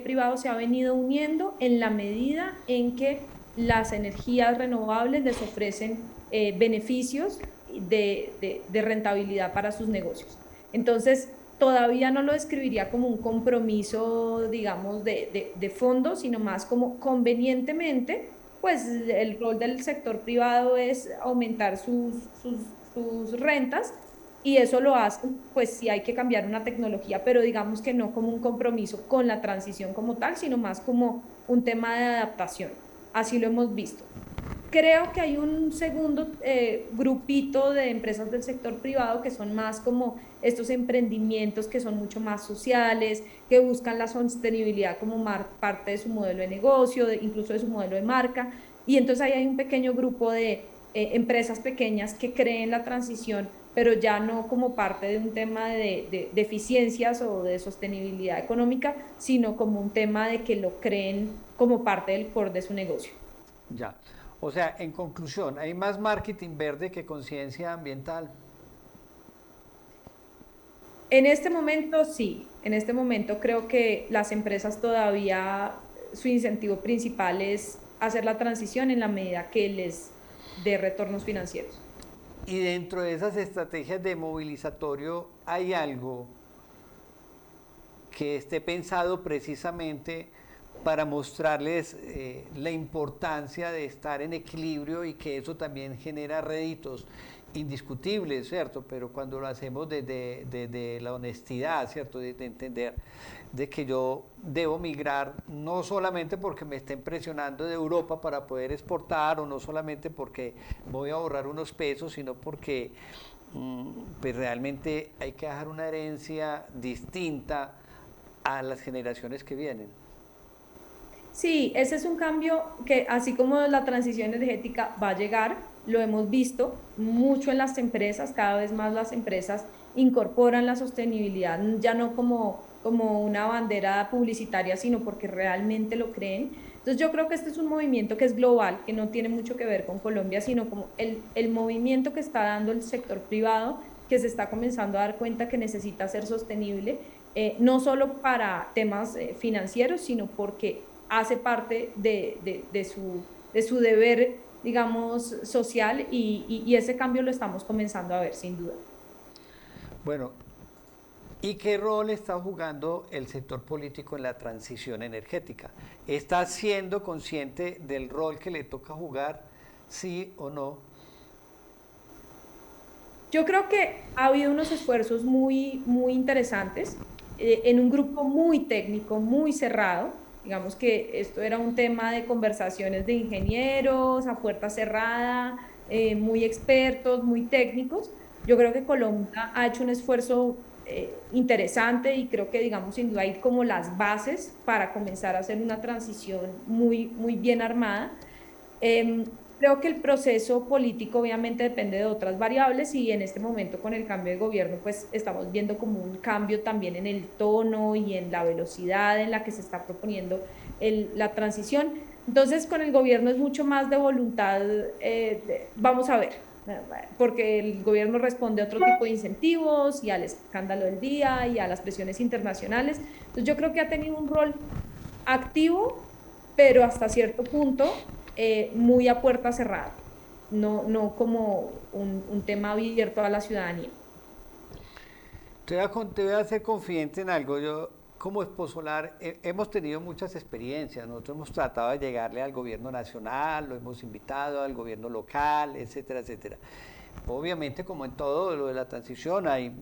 privado se ha venido uniendo en la medida en que las energías renovables les ofrecen beneficios de rentabilidad para sus negocios. Entonces, todavía no lo describiría como un compromiso, digamos, de fondo, sino más como convenientemente pues el rol del sector privado es aumentar sus rentas y eso lo hace, pues si hay que cambiar una tecnología, pero digamos que no como un compromiso con la transición como tal, sino más como un tema de adaptación. Así lo hemos visto. Creo que hay un segundo grupito de empresas del sector privado que son más como estos emprendimientos que son mucho más sociales, que buscan la sostenibilidad como parte de su modelo de negocio, incluso de su modelo de marca. Y entonces ahí hay un pequeño grupo de empresas pequeñas que creen la transición, pero ya no como parte de un tema de eficiencias o de sostenibilidad económica, sino como un tema de que lo creen como parte del core de su negocio. Ya. O sea, en conclusión, hay más marketing verde que conciencia ambiental. En este momento sí, en este momento creo que las empresas todavía su incentivo principal es hacer la transición en la medida que les dé retornos financieros. Y dentro de esas estrategias de movilizatorio hay algo que esté pensado precisamente para mostrarles la importancia de estar en equilibrio y que eso también genera réditos indiscutibles, ¿cierto? Pero cuando lo hacemos desde la honestidad, ¿cierto? De entender de que yo debo migrar no solamente porque me estén presionando de Europa para poder exportar o no solamente porque voy a ahorrar unos pesos, sino porque pues realmente hay que dejar una herencia distinta a las generaciones que vienen. Sí, ese es un cambio que así como la transición energética va a llegar, lo hemos visto mucho en las empresas, cada vez más las empresas incorporan la sostenibilidad, ya no como una bandera publicitaria, sino porque realmente lo creen. Entonces yo creo que este es un movimiento que es global, que no tiene mucho que ver con Colombia, sino como el movimiento que está dando el sector privado, que se está comenzando a dar cuenta que necesita ser sostenible, no solo para temas financieros, sino porque hace parte de su deber, digamos, social y ese cambio lo estamos comenzando a ver sin duda. Bueno, ¿y qué rol está jugando el sector político en la transición energética? ¿Está siendo consciente del rol que le toca jugar, sí o no? Yo creo que ha habido unos esfuerzos muy interesantes en un grupo muy técnico, muy cerrado. Digamos que esto era un tema de conversaciones de ingenieros a puerta cerrada, muy expertos, muy técnicos. Yo creo que Colombia ha hecho un esfuerzo interesante y creo que, digamos, sin duda hay como las bases para comenzar a hacer una transición muy bien armada. Eh, Creo que el proceso político obviamente depende de otras variables y en este momento con el cambio de gobierno pues estamos viendo como un cambio también en el tono y en la velocidad en la que se está proponiendo la transición. Entonces con el gobierno es mucho más de voluntad, vamos a ver, porque el gobierno responde a otro tipo de incentivos y al escándalo del día y a las presiones internacionales. Entonces yo creo que ha tenido un rol activo pero hasta cierto punto muy a puerta cerrada, no como un tema abierto a la ciudadanía. Te voy a ser confidente en algo. Yo, como Exposolar, hemos tenido muchas experiencias. Nosotros hemos tratado de llegarle al gobierno nacional, lo hemos invitado al gobierno local, etcétera, etcétera. Obviamente, como en todo lo de la transición, hay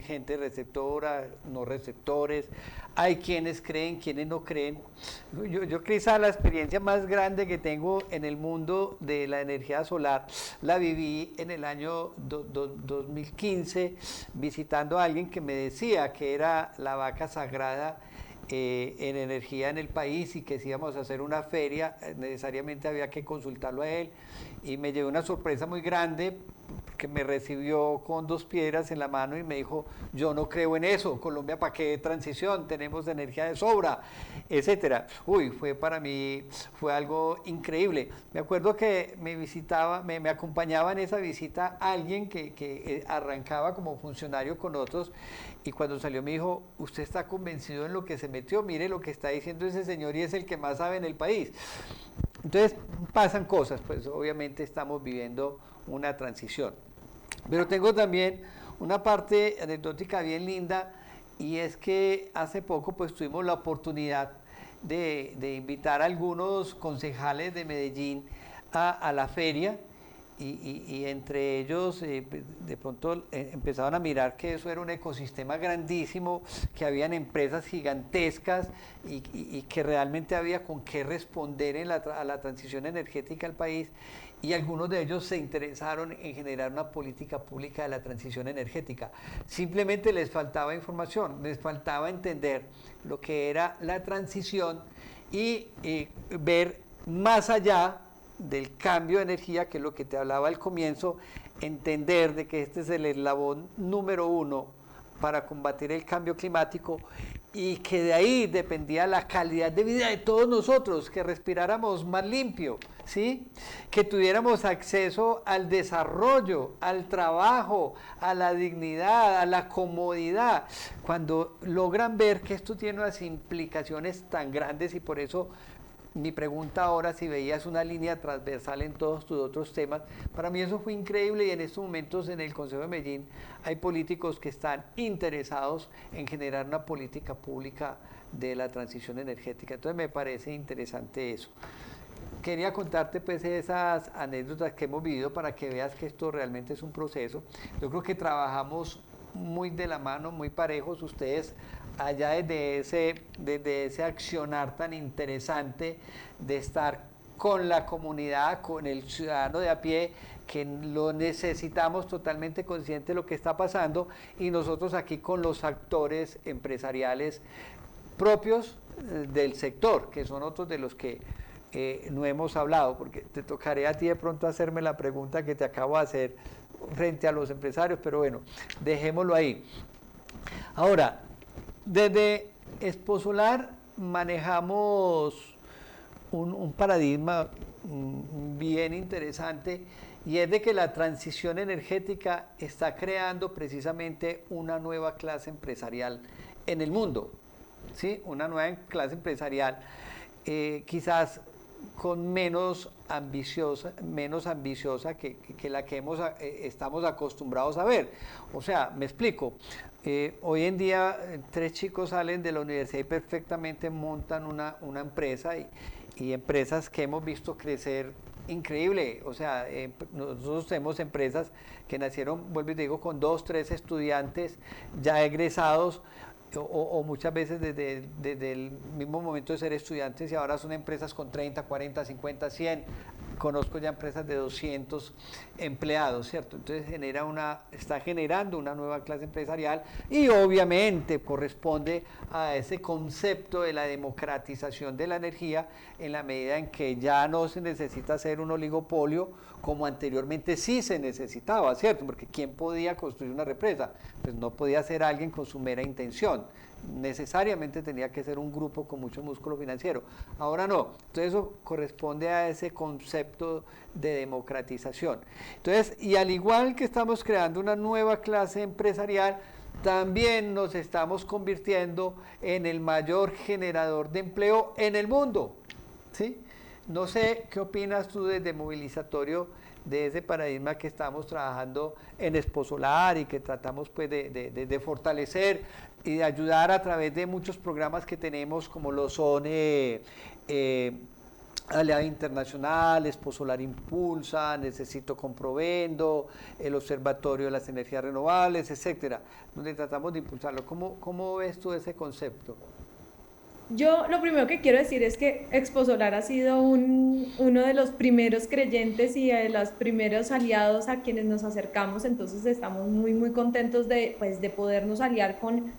gente receptora, no receptores, hay quienes creen, quienes no creen. Yo quizá la experiencia más grande que tengo en el mundo de la energía solar la viví en el año 2015, visitando a alguien que me decía que era la vaca sagrada en energía en el país, y que si íbamos a hacer una feria necesariamente había que consultarlo a él, y me llevé una sorpresa muy grande, que me recibió con 2 piedras en la mano y me dijo: yo no creo en eso, Colombia, ¿para qué transición? Tenemos energía de sobra, etcétera. Uy, para mí fue algo increíble. Me acuerdo que me acompañaba en esa visita alguien que arrancaba como funcionario con otros, y cuando salió me dijo: usted está convencido en lo que se metió, mire lo que está diciendo ese señor y es el que más sabe en el país. Entonces pasan cosas, pues obviamente estamos viviendo una transición. Pero tengo también una parte anecdótica bien linda, y es que hace poco pues tuvimos la oportunidad de invitar a algunos concejales de Medellín a la feria, y entre ellos de pronto empezaron a mirar que eso era un ecosistema grandísimo, que habían empresas gigantescas, y que realmente había con qué responder a la transición energética del país, y algunos de ellos se interesaron en generar una política pública de la transición energética. Simplemente les faltaba información, les faltaba entender lo que era la transición y ver más allá del cambio de energía, que es lo que te hablaba al comienzo, entender de que este es el eslabón número 1 para combatir el cambio climático, y que de ahí dependía la calidad de vida de todos nosotros, que respiráramos más limpio, ¿sí? Que tuviéramos acceso al desarrollo, al trabajo, a la dignidad, a la comodidad. Cuando logran ver que esto tiene unas implicaciones tan grandes, y por eso mi pregunta ahora, si veías una línea transversal en todos tus otros temas, para mí eso fue increíble, y en estos momentos en el Consejo de Medellín hay políticos que están interesados en generar una política pública de la transición energética. Entonces me parece interesante eso. Quería contarte pues esas anécdotas que hemos vivido para que veas que esto realmente es un proceso. Yo creo que trabajamos muy de la mano, muy parejos, ustedes allá desde ese accionar tan interesante de estar con la comunidad, con el ciudadano de a pie, que lo necesitamos, totalmente consciente de lo que está pasando, y nosotros aquí con los actores empresariales propios del sector, que son otros de los que no hemos hablado, porque te tocaré a ti de pronto hacerme la pregunta que te acabo de hacer frente a los empresarios, pero bueno, dejémoslo ahí. Ahora, desde Exposolar manejamos un paradigma bien interesante, y es de que la transición energética está creando precisamente una nueva clase empresarial en el mundo, ¿sí? Una nueva clase empresarial quizás con menos ambiciosa que la que estamos acostumbrados a ver. O sea, me explico. Hoy en día 3 chicos salen de la universidad y perfectamente montan una empresa, y empresas que hemos visto crecer increíble. O sea, nosotros tenemos empresas que nacieron, vuelvo y te digo, con 2, 3 estudiantes ya egresados, o muchas veces desde el mismo momento de ser estudiantes, y ahora son empresas con 30, 40, 50, 100. Conozco ya empresas de 200 empleados, ¿cierto? Entonces está generando una nueva clase empresarial, y obviamente corresponde a ese concepto de la democratización de la energía, en la medida en que ya no se necesita hacer un oligopolio como anteriormente sí se necesitaba, ¿cierto? Porque ¿quién podía construir una represa? Pues no podía ser alguien con su mera intención. Necesariamente tenía que ser un grupo con mucho músculo financiero. Ahora no. Entonces eso corresponde a ese concepto de democratización. Entonces, y al igual que estamos creando una nueva clase empresarial, también nos estamos convirtiendo en el mayor generador de empleo en el mundo. ¿sí? No sé qué opinas tú desde Movilizatorio de ese paradigma que estamos trabajando en Exposolar y que tratamos pues de fortalecer y de ayudar a través de muchos programas que tenemos como lo son Alianza Internacional, Exposolar Impulsa, Necesito Comprovendo, el Observatorio de las Energías Renovables, etcétera, donde tratamos de impulsarlo. ¿Cómo ves tú ese concepto? Yo lo primero que quiero decir es que Exposolar ha sido uno de los primeros creyentes y de los primeros aliados a quienes nos acercamos, entonces estamos muy, muy contentos de, pues, de podernos aliar con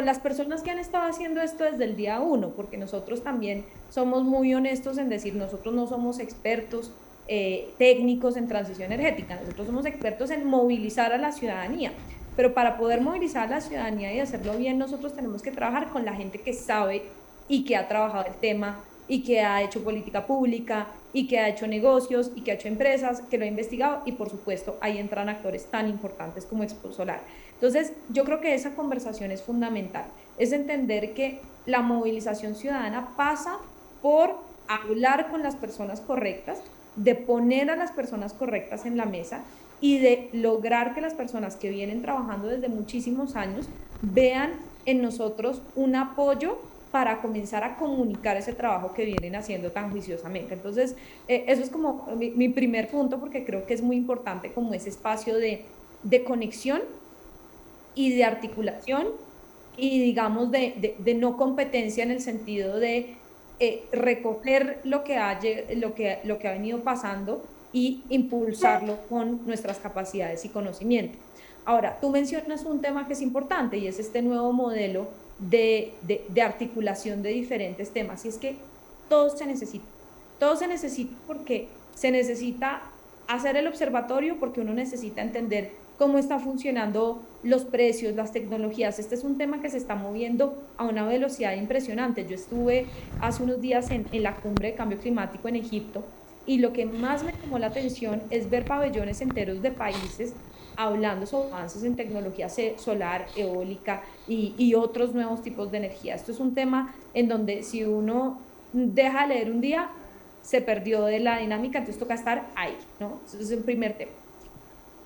las personas que han estado haciendo esto desde el día uno, porque nosotros también somos muy honestos en decir, nosotros no somos expertos técnicos en transición energética, nosotros somos expertos en movilizar a la ciudadanía. Pero para poder movilizar a la ciudadanía y hacerlo bien, nosotros tenemos que trabajar con la gente que sabe y que ha trabajado el tema y que ha hecho política pública y que ha hecho negocios y que ha hecho empresas, que lo ha investigado y por supuesto ahí entran actores tan importantes como Exposolar. Entonces yo creo que esa conversación es fundamental, es entender que la movilización ciudadana pasa por hablar con las personas correctas, de poner a las personas correctas en la mesa y de lograr que las personas que vienen trabajando desde muchísimos años vean en nosotros un apoyo para comenzar a comunicar ese trabajo que vienen haciendo tan juiciosamente. Entonces, eso es como mi primer punto, porque creo que es muy importante como ese espacio de conexión y de articulación y digamos de no competencia en el sentido de recoger lo que ha venido pasando y impulsarlo con nuestras capacidades y conocimiento. Ahora, tú mencionas un tema que es importante y es este nuevo modelo de articulación de diferentes temas, y es que todo se necesita porque se necesita hacer el observatorio, porque uno necesita entender cómo están funcionando los precios, las tecnologías. Este es un tema que se está moviendo a una velocidad impresionante. Yo estuve hace unos días en la cumbre de cambio climático en Egipto y lo que más me llamó la atención es ver pabellones enteros de países hablando sobre avances en tecnología solar, eólica y otros nuevos tipos de energía. Esto es un tema en donde si uno deja de leer un día, se perdió de la dinámica, entonces toca estar ahí, ¿no? Ese es el primer tema.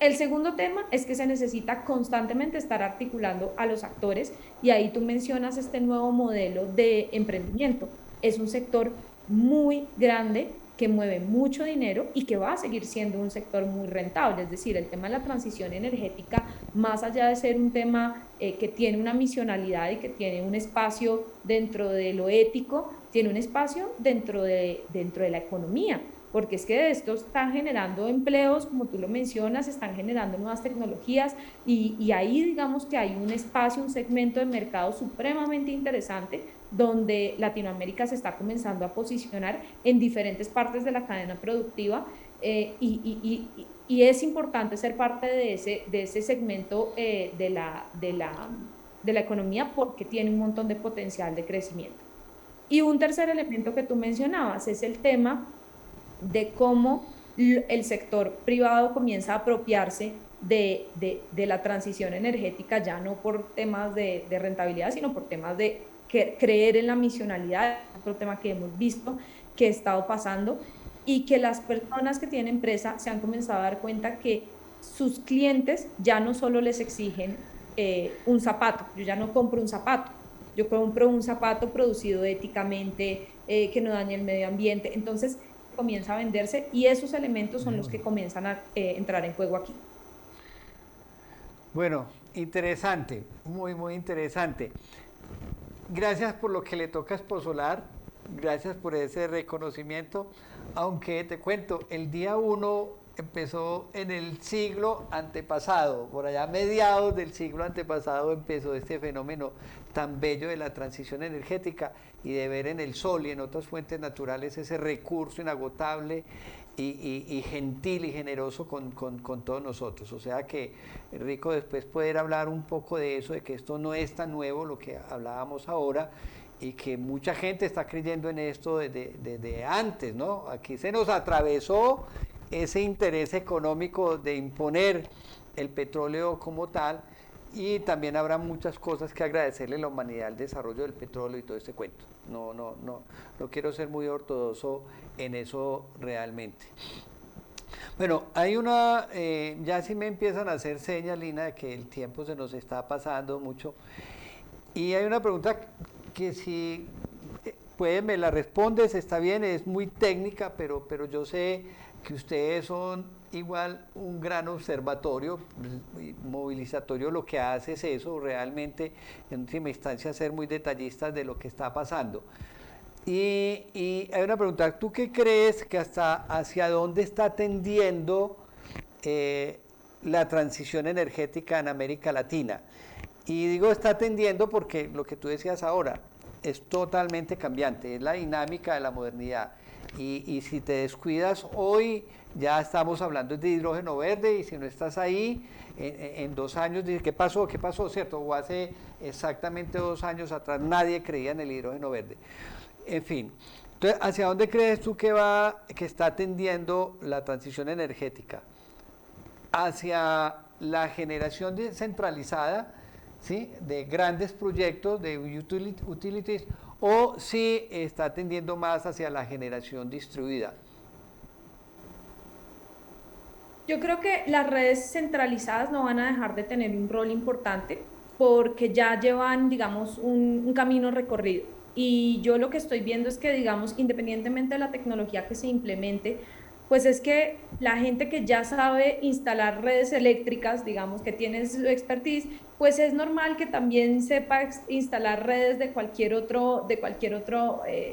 El segundo tema es que se necesita constantemente estar articulando a los actores y ahí tú mencionas este nuevo modelo de emprendimiento. Es un sector muy grande que mueve mucho dinero y que va a seguir siendo un sector muy rentable. Es decir, el tema de la transición energética, más allá de ser un tema que tiene una misionalidad y que tiene un espacio dentro de lo ético, tiene un espacio dentro de la economía, porque es que esto está generando empleos, como tú lo mencionas, están generando nuevas tecnologías y ahí digamos que hay un espacio, un segmento de mercado supremamente interesante donde Latinoamérica se está comenzando a posicionar en diferentes partes de la cadena productiva y es importante ser parte de ese segmento de la economía porque tiene un montón de potencial de crecimiento. Y un tercer elemento que tú mencionabas es el tema de cómo el sector privado comienza a apropiarse de la transición energética, ya no por temas de rentabilidad, sino por temas de creer en la misionalidad, otro tema que hemos visto que ha estado pasando, y que las personas que tienen empresa se han comenzado a dar cuenta que sus clientes ya no solo les exigen un zapato, yo ya no compro un zapato, yo compro un zapato producido éticamente, que no dañe el medio ambiente, entonces comienza a venderse y esos elementos son los que comienzan a entrar en juego aquí. Bueno, interesante, muy, muy interesante. Gracias por lo que le toca a Exposolar, gracias por ese reconocimiento, aunque te cuento, el día 1 empezó en el siglo antepasado, por allá mediados del siglo antepasado empezó este fenómeno tan bello de la transición energética y de ver en el sol y en otras fuentes naturales ese recurso inagotable y gentil y generoso con todos nosotros. O sea que rico después poder hablar un poco de eso, de que esto no es tan nuevo, lo que hablábamos ahora, y que mucha gente está creyendo en esto desde antes, ¿no? Aquí se nos atravesó ese interés económico de imponer el petróleo como tal, y también habrá muchas cosas que agradecerle a la humanidad al desarrollo del petróleo y todo este cuento. No quiero ser muy ortodoxo en eso realmente. Bueno, hay una, ya sí me empiezan a hacer señas, Lina, de que el tiempo se nos está pasando mucho. Y hay una pregunta que si puede me la respondes, está bien, es muy técnica, pero yo sé que ustedes son igual un gran observatorio, movilizatorio, lo que hace es eso, realmente, en última instancia, ser muy detallistas de lo que está pasando. Y hay una pregunta, ¿tú qué crees que hacia dónde está tendiendo la transición energética en América Latina? Y digo está tendiendo porque lo que tú decías ahora es totalmente cambiante, es la dinámica de la modernidad. Y si te descuidas hoy, ya estamos hablando de hidrógeno verde, y si no estás ahí, en 2 años dices, ¿qué pasó? ¿Qué pasó? ¿Cierto? O hace exactamente 2 años atrás nadie creía en el hidrógeno verde. En fin, entonces, ¿hacia dónde crees tú que está tendiendo la transición energética? ¿Hacia la generación descentralizada, ¿sí?, de grandes proyectos, de utilities, o si está tendiendo más hacia la generación distribuida? Yo creo que las redes centralizadas no van a dejar de tener un rol importante porque ya llevan, digamos, un camino recorrido. Y yo lo que estoy viendo es que, digamos, independientemente de la tecnología que se implemente, pues es que la gente que ya sabe instalar redes eléctricas, digamos, que tiene su expertise, pues es normal que también sepa instalar redes de cualquier otro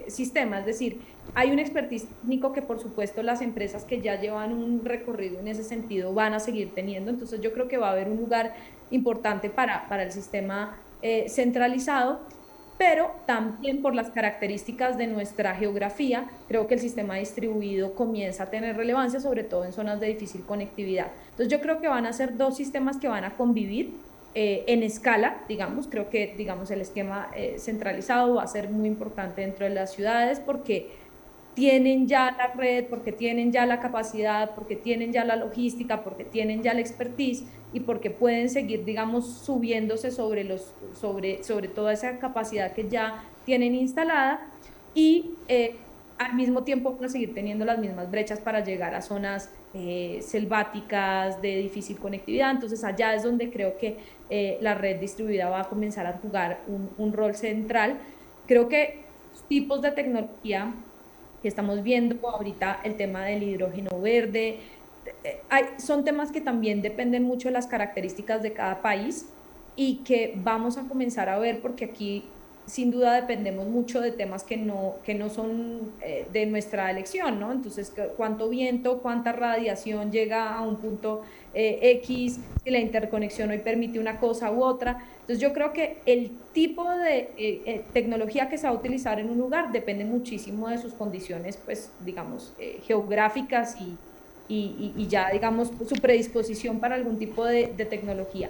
sistema. Es decir, hay un expertise técnico que por supuesto las empresas que ya llevan un recorrido en ese sentido van a seguir teniendo. Entonces yo creo que va a haber un lugar importante para el sistema centralizado, pero también por las características de nuestra geografía, creo que el sistema distribuido comienza a tener relevancia, sobre todo en zonas de difícil conectividad. Entonces yo creo que van a ser 2 sistemas que van a convivir en escala, digamos. Creo que, digamos, el esquema centralizado va a ser muy importante dentro de las ciudades porque tienen ya la red, porque tienen ya la capacidad, porque tienen ya la logística, porque tienen ya la expertise y porque pueden seguir, digamos, subiéndose sobre toda esa capacidad que ya tienen instalada y al mismo tiempo van a seguir teniendo las mismas brechas para llegar a zonas selváticas de difícil conectividad. Entonces allá es donde creo que la red distribuida va a comenzar a jugar un rol central. Creo que tipos de tecnología que estamos viendo ahorita, el tema del hidrógeno verde, son temas que también dependen mucho de las características de cada país y que vamos a comenzar a ver porque aquí sin duda dependemos mucho de temas que no son de nuestra elección, ¿no? Entonces, cuánto viento, cuánta radiación llega a un punto X, si la interconexión hoy permite una cosa u otra. Entonces, yo creo que el tipo de tecnología que se va a utilizar en un lugar depende muchísimo de sus condiciones, pues, digamos, geográficas y ya, digamos, su predisposición para algún tipo de tecnología.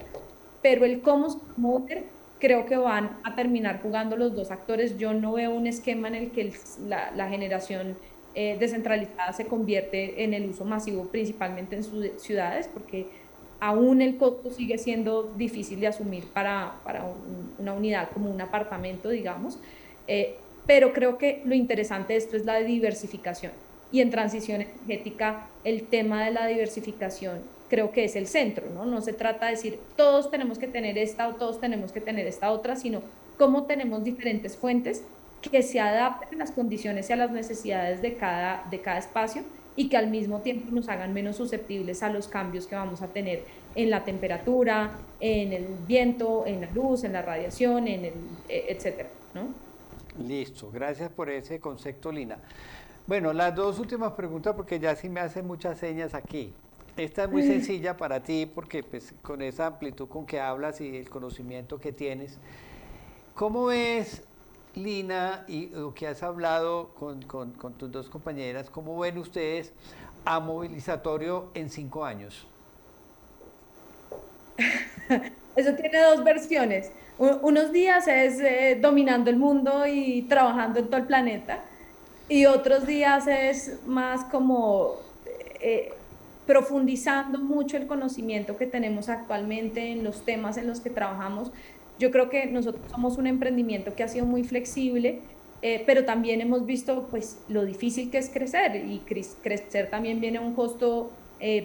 Pero el cómo se mover creo que van a terminar jugando los 2 actores. Yo no veo un esquema en el que la generación descentralizada se convierte en el uso masivo principalmente en sus ciudades, porque aún el costo sigue siendo difícil de asumir para una unidad como un apartamento, digamos. Pero creo que lo interesante de esto es la diversificación. Y en transición energética, el tema de la diversificación creo que es el centro, ¿no? No se trata de decir todos tenemos que tener esta o todos tenemos que tener esta otra, sino cómo tenemos diferentes fuentes que se adapten a las condiciones y a las necesidades de cada espacio y que al mismo tiempo nos hagan menos susceptibles a los cambios que vamos a tener en la temperatura, en el viento, en la luz, en la radiación, etcétera, ¿no? Listo, gracias por ese concepto, Lina. Bueno, las 2 últimas preguntas, porque ya sí me hacen muchas señas aquí. Esta es muy sencilla para ti, porque pues, con esa amplitud con que hablas y el conocimiento que tienes, ¿cómo ves, Lina, y lo que has hablado con tus 2 compañeras, cómo ven ustedes a Movilizatorio en 5 años? Eso tiene 2 versiones. Unos días es dominando el mundo y trabajando en todo el planeta, y otros días es más como profundizando mucho el conocimiento que tenemos actualmente en los temas en los que trabajamos. Yo creo que nosotros somos un emprendimiento que ha sido muy flexible, pero también hemos visto pues lo difícil que es crecer, y crecer también viene a un costo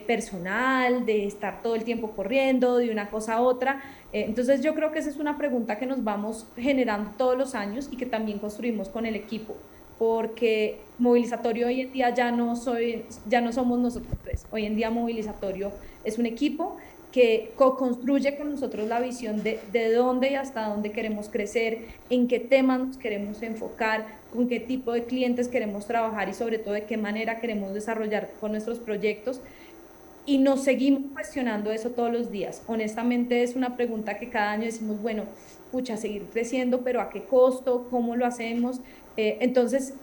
personal, de estar todo el tiempo corriendo de una cosa a otra. Entonces yo creo que esa es una pregunta que nos vamos generando todos los años y que también construimos con el equipo, porque Movilizatorio hoy en día ya no somos nosotros tres. Hoy en día Movilizatorio es un equipo que co-construye con nosotros la visión de dónde y hasta dónde queremos crecer, en qué temas nos queremos enfocar, con qué tipo de clientes queremos trabajar y sobre todo de qué manera queremos desarrollar con nuestros proyectos. Y nos seguimos cuestionando eso todos los días. Honestamente es una pregunta que cada año decimos, bueno, pucha, seguir creciendo, pero ¿a qué costo? ¿Cómo lo hacemos? Entonces,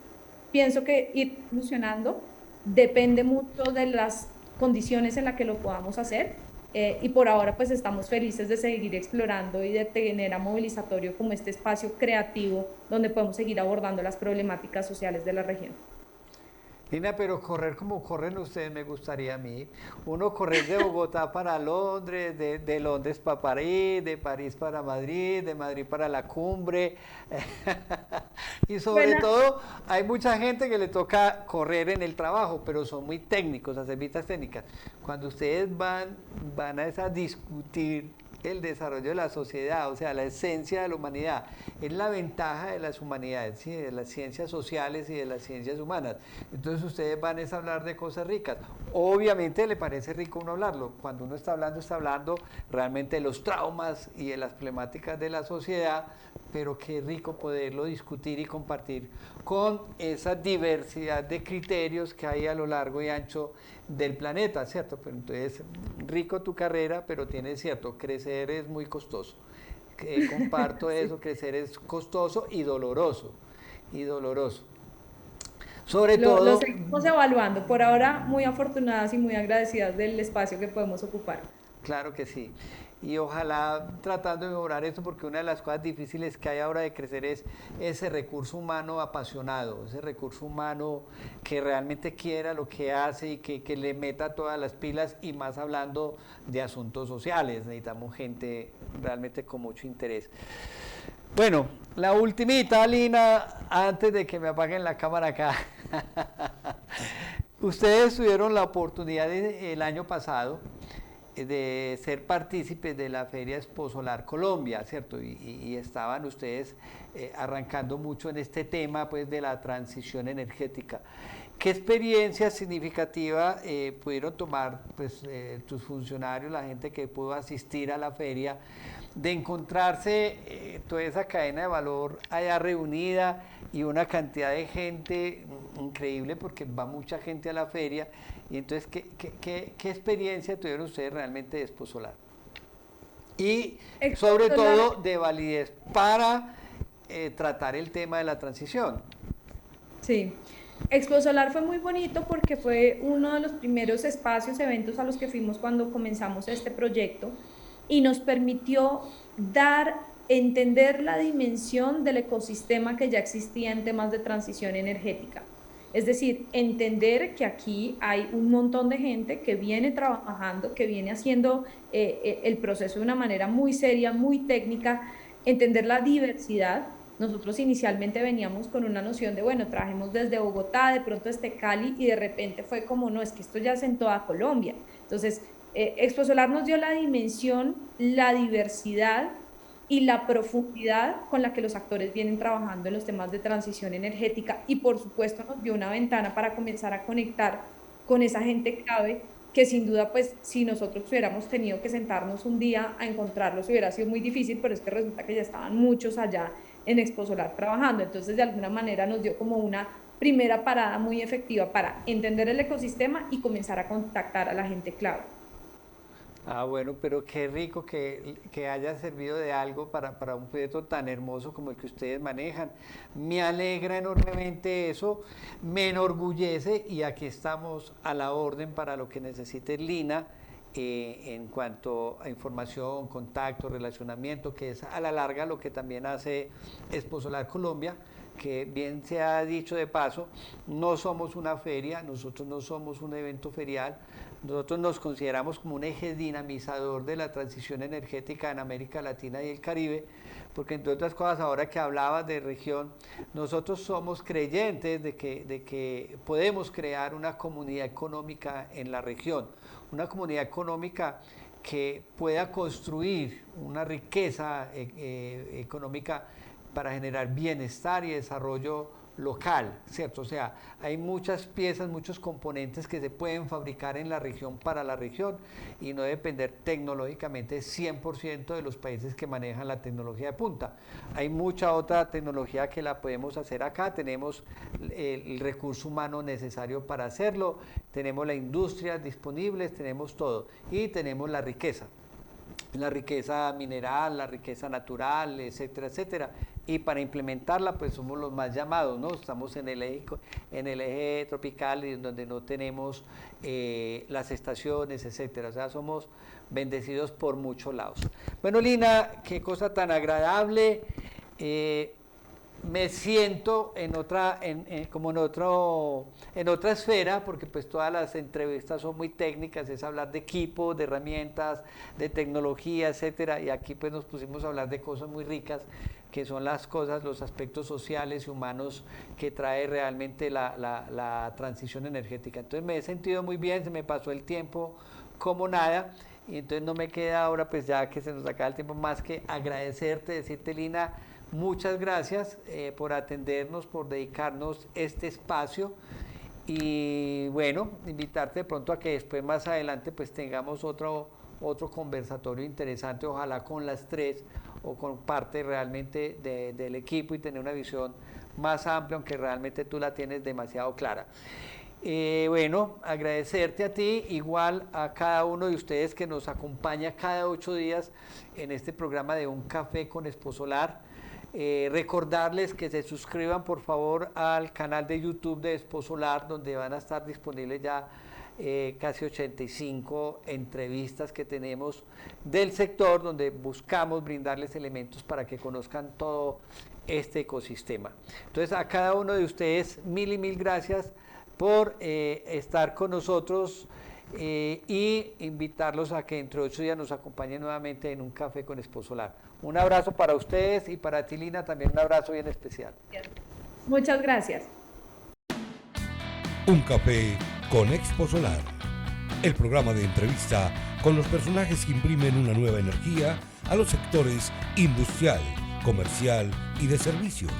pienso que ir evolucionando depende mucho de las condiciones en las que lo podamos hacer. Y por ahora pues estamos felices de seguir explorando y de tener a Movilizatorio como este espacio creativo donde podemos seguir abordando las problemáticas sociales de la región. Lina, pero correr como corren ustedes me gustaría a mí. Uno correr de Bogotá para Londres, de Londres para París, de París para Madrid, de Madrid para la cumbre. Y sobre Bueno, todo, hay mucha gente que le toca correr en el trabajo, pero son muy técnicos, hacer vistas técnicas. Cuando ustedes van a discutir el desarrollo de la sociedad, o sea, la esencia de la humanidad, es la ventaja de las humanidades, ¿sí? De las ciencias sociales y de las ciencias humanas. Entonces ustedes van a hablar de cosas ricas. Obviamente le parece rico uno hablarlo. Cuando uno está hablando realmente de los traumas y de las problemáticas de la sociedad, pero qué rico poderlo discutir y compartir con esa diversidad de criterios que hay a lo largo y ancho del planeta, ¿cierto? Pero entonces, rico tu carrera, pero tiene cierto, crecer es muy costoso. Comparto sí. eso, crecer es costoso y doloroso, y doloroso. Sobre Lo todo, seguimos evaluando. Por ahora, muy afortunadas y muy agradecidas del espacio que podemos ocupar. claro que sí. Y ojalá tratando de mejorar eso, porque una de las cosas difíciles que hay ahora de crecer es ese recurso humano apasionado, ese recurso humano que realmente quiera lo que hace y que le meta todas las pilas, y más hablando de asuntos sociales. Necesitamos gente realmente con mucho interés. Bueno, la ultimita, Lina, antes de que me apaguen la cámara acá. Ustedes tuvieron la oportunidad el año pasado de ser partícipes de la Feria Exposolar Colombia, ¿cierto? Y estaban ustedes arrancando mucho en este tema, pues, de la transición energética. ¿Qué experiencia significativa pudieron tomar, pues, tus funcionarios, la gente que pudo asistir a la feria, de encontrarse toda esa cadena de valor allá reunida y una cantidad de gente increíble, porque va mucha gente a la feria? Y entonces, ¿qué experiencia tuvieron ustedes realmente de Exposolar? Y sobre Exposolar, todo de validez para tratar el tema de la transición. sí. Exposolar fue muy bonito porque fue uno de los primeros espacios, eventos a los que fuimos cuando comenzamos este proyecto, y nos permitió entender la dimensión del ecosistema que ya existía en temas de transición energética. Es decir, entender que aquí hay un montón de gente que viene trabajando, que viene haciendo el proceso de una manera muy seria, muy técnica, entender la diversidad. Nosotros inicialmente veníamos con una noción de, bueno, trabajemos desde Bogotá, de pronto desde Cali, y de repente fue como, no, es que esto ya es en toda Colombia. Entonces, Exposolar nos dio la dimensión, la diversidad y la profundidad con la que los actores vienen trabajando en los temas de transición energética, y por supuesto nos dio una ventana para comenzar a conectar con esa gente clave que sin duda, pues si nosotros hubiéramos tenido que sentarnos un día a encontrarlos hubiera sido muy difícil, pero es que resulta que ya estaban muchos allá en Exposolar trabajando. Entonces, de alguna manera nos dio como una primera parada muy efectiva para entender el ecosistema y comenzar a contactar a la gente clave. Ah, bueno, pero qué rico que haya servido de algo para un proyecto tan hermoso como el que ustedes manejan. Me alegra enormemente eso, me enorgullece, y aquí estamos a la orden para lo que necesite Lina en cuanto a información, contacto, relacionamiento, que es a la larga lo que también hace Exposolar Colombia, que bien se ha dicho de paso, no somos una feria, nosotros no somos un evento ferial, nosotros nos consideramos como un eje dinamizador de la transición energética en América Latina y el Caribe, porque entre otras cosas, ahora que hablabas de región, nosotros somos creyentes de que podemos crear una comunidad económica en la región, una comunidad económica que pueda construir una riqueza económica para generar bienestar y desarrollo local, ¿cierto? O sea, hay muchas piezas, muchos componentes que se pueden fabricar en la región para la región y no depender tecnológicamente 100% de los países que manejan la tecnología de punta. Hay mucha otra tecnología que la podemos hacer acá, tenemos el recurso humano necesario para hacerlo, tenemos la industria disponible, tenemos todo y tenemos la riqueza mineral, la riqueza natural, etcétera, etcétera. Y para implementarla, pues somos los más llamados, ¿no? Estamos en el eje tropical y donde no tenemos las estaciones, etcétera. O sea, somos bendecidos por muchos lados. Bueno, Lina, qué cosa tan agradable. Me siento en otra esfera, porque pues todas las entrevistas son muy técnicas, es hablar de equipos, de herramientas, de tecnología, etcétera, y aquí pues nos pusimos a hablar de cosas muy ricas, que son las cosas, los aspectos sociales y humanos que trae realmente la transición energética. Entonces me he sentido muy bien, se me pasó el tiempo como nada, y entonces no me queda ahora, pues ya que se nos acaba el tiempo, más que agradecerte, decirte, Lina, muchas gracias por atendernos, por dedicarnos este espacio y bueno, invitarte de pronto a que después más adelante pues tengamos otro conversatorio interesante, ojalá con las tres o con parte realmente del equipo y tener una visión más amplia, aunque realmente tú la tienes demasiado clara. Bueno, agradecerte a ti, igual a cada uno de ustedes que nos acompaña cada 8 días en este programa de Un Café con Exposolar. Recordarles que se suscriban por favor al canal de YouTube de Exposolar, donde van a estar disponibles ya casi 85 entrevistas que tenemos del sector, donde buscamos brindarles elementos para que conozcan todo este ecosistema. Entonces a cada uno de ustedes mil y mil gracias por estar con nosotros y invitarlos a que entre 8 días nos acompañen nuevamente en Un Café con Exposolar. Un abrazo para ustedes y para ti, Lina, también un abrazo bien especial. Muchas gracias. Un Café con Exposolar, el programa de entrevista con los personajes que imprimen una nueva energía a los sectores industrial, comercial y de servicios.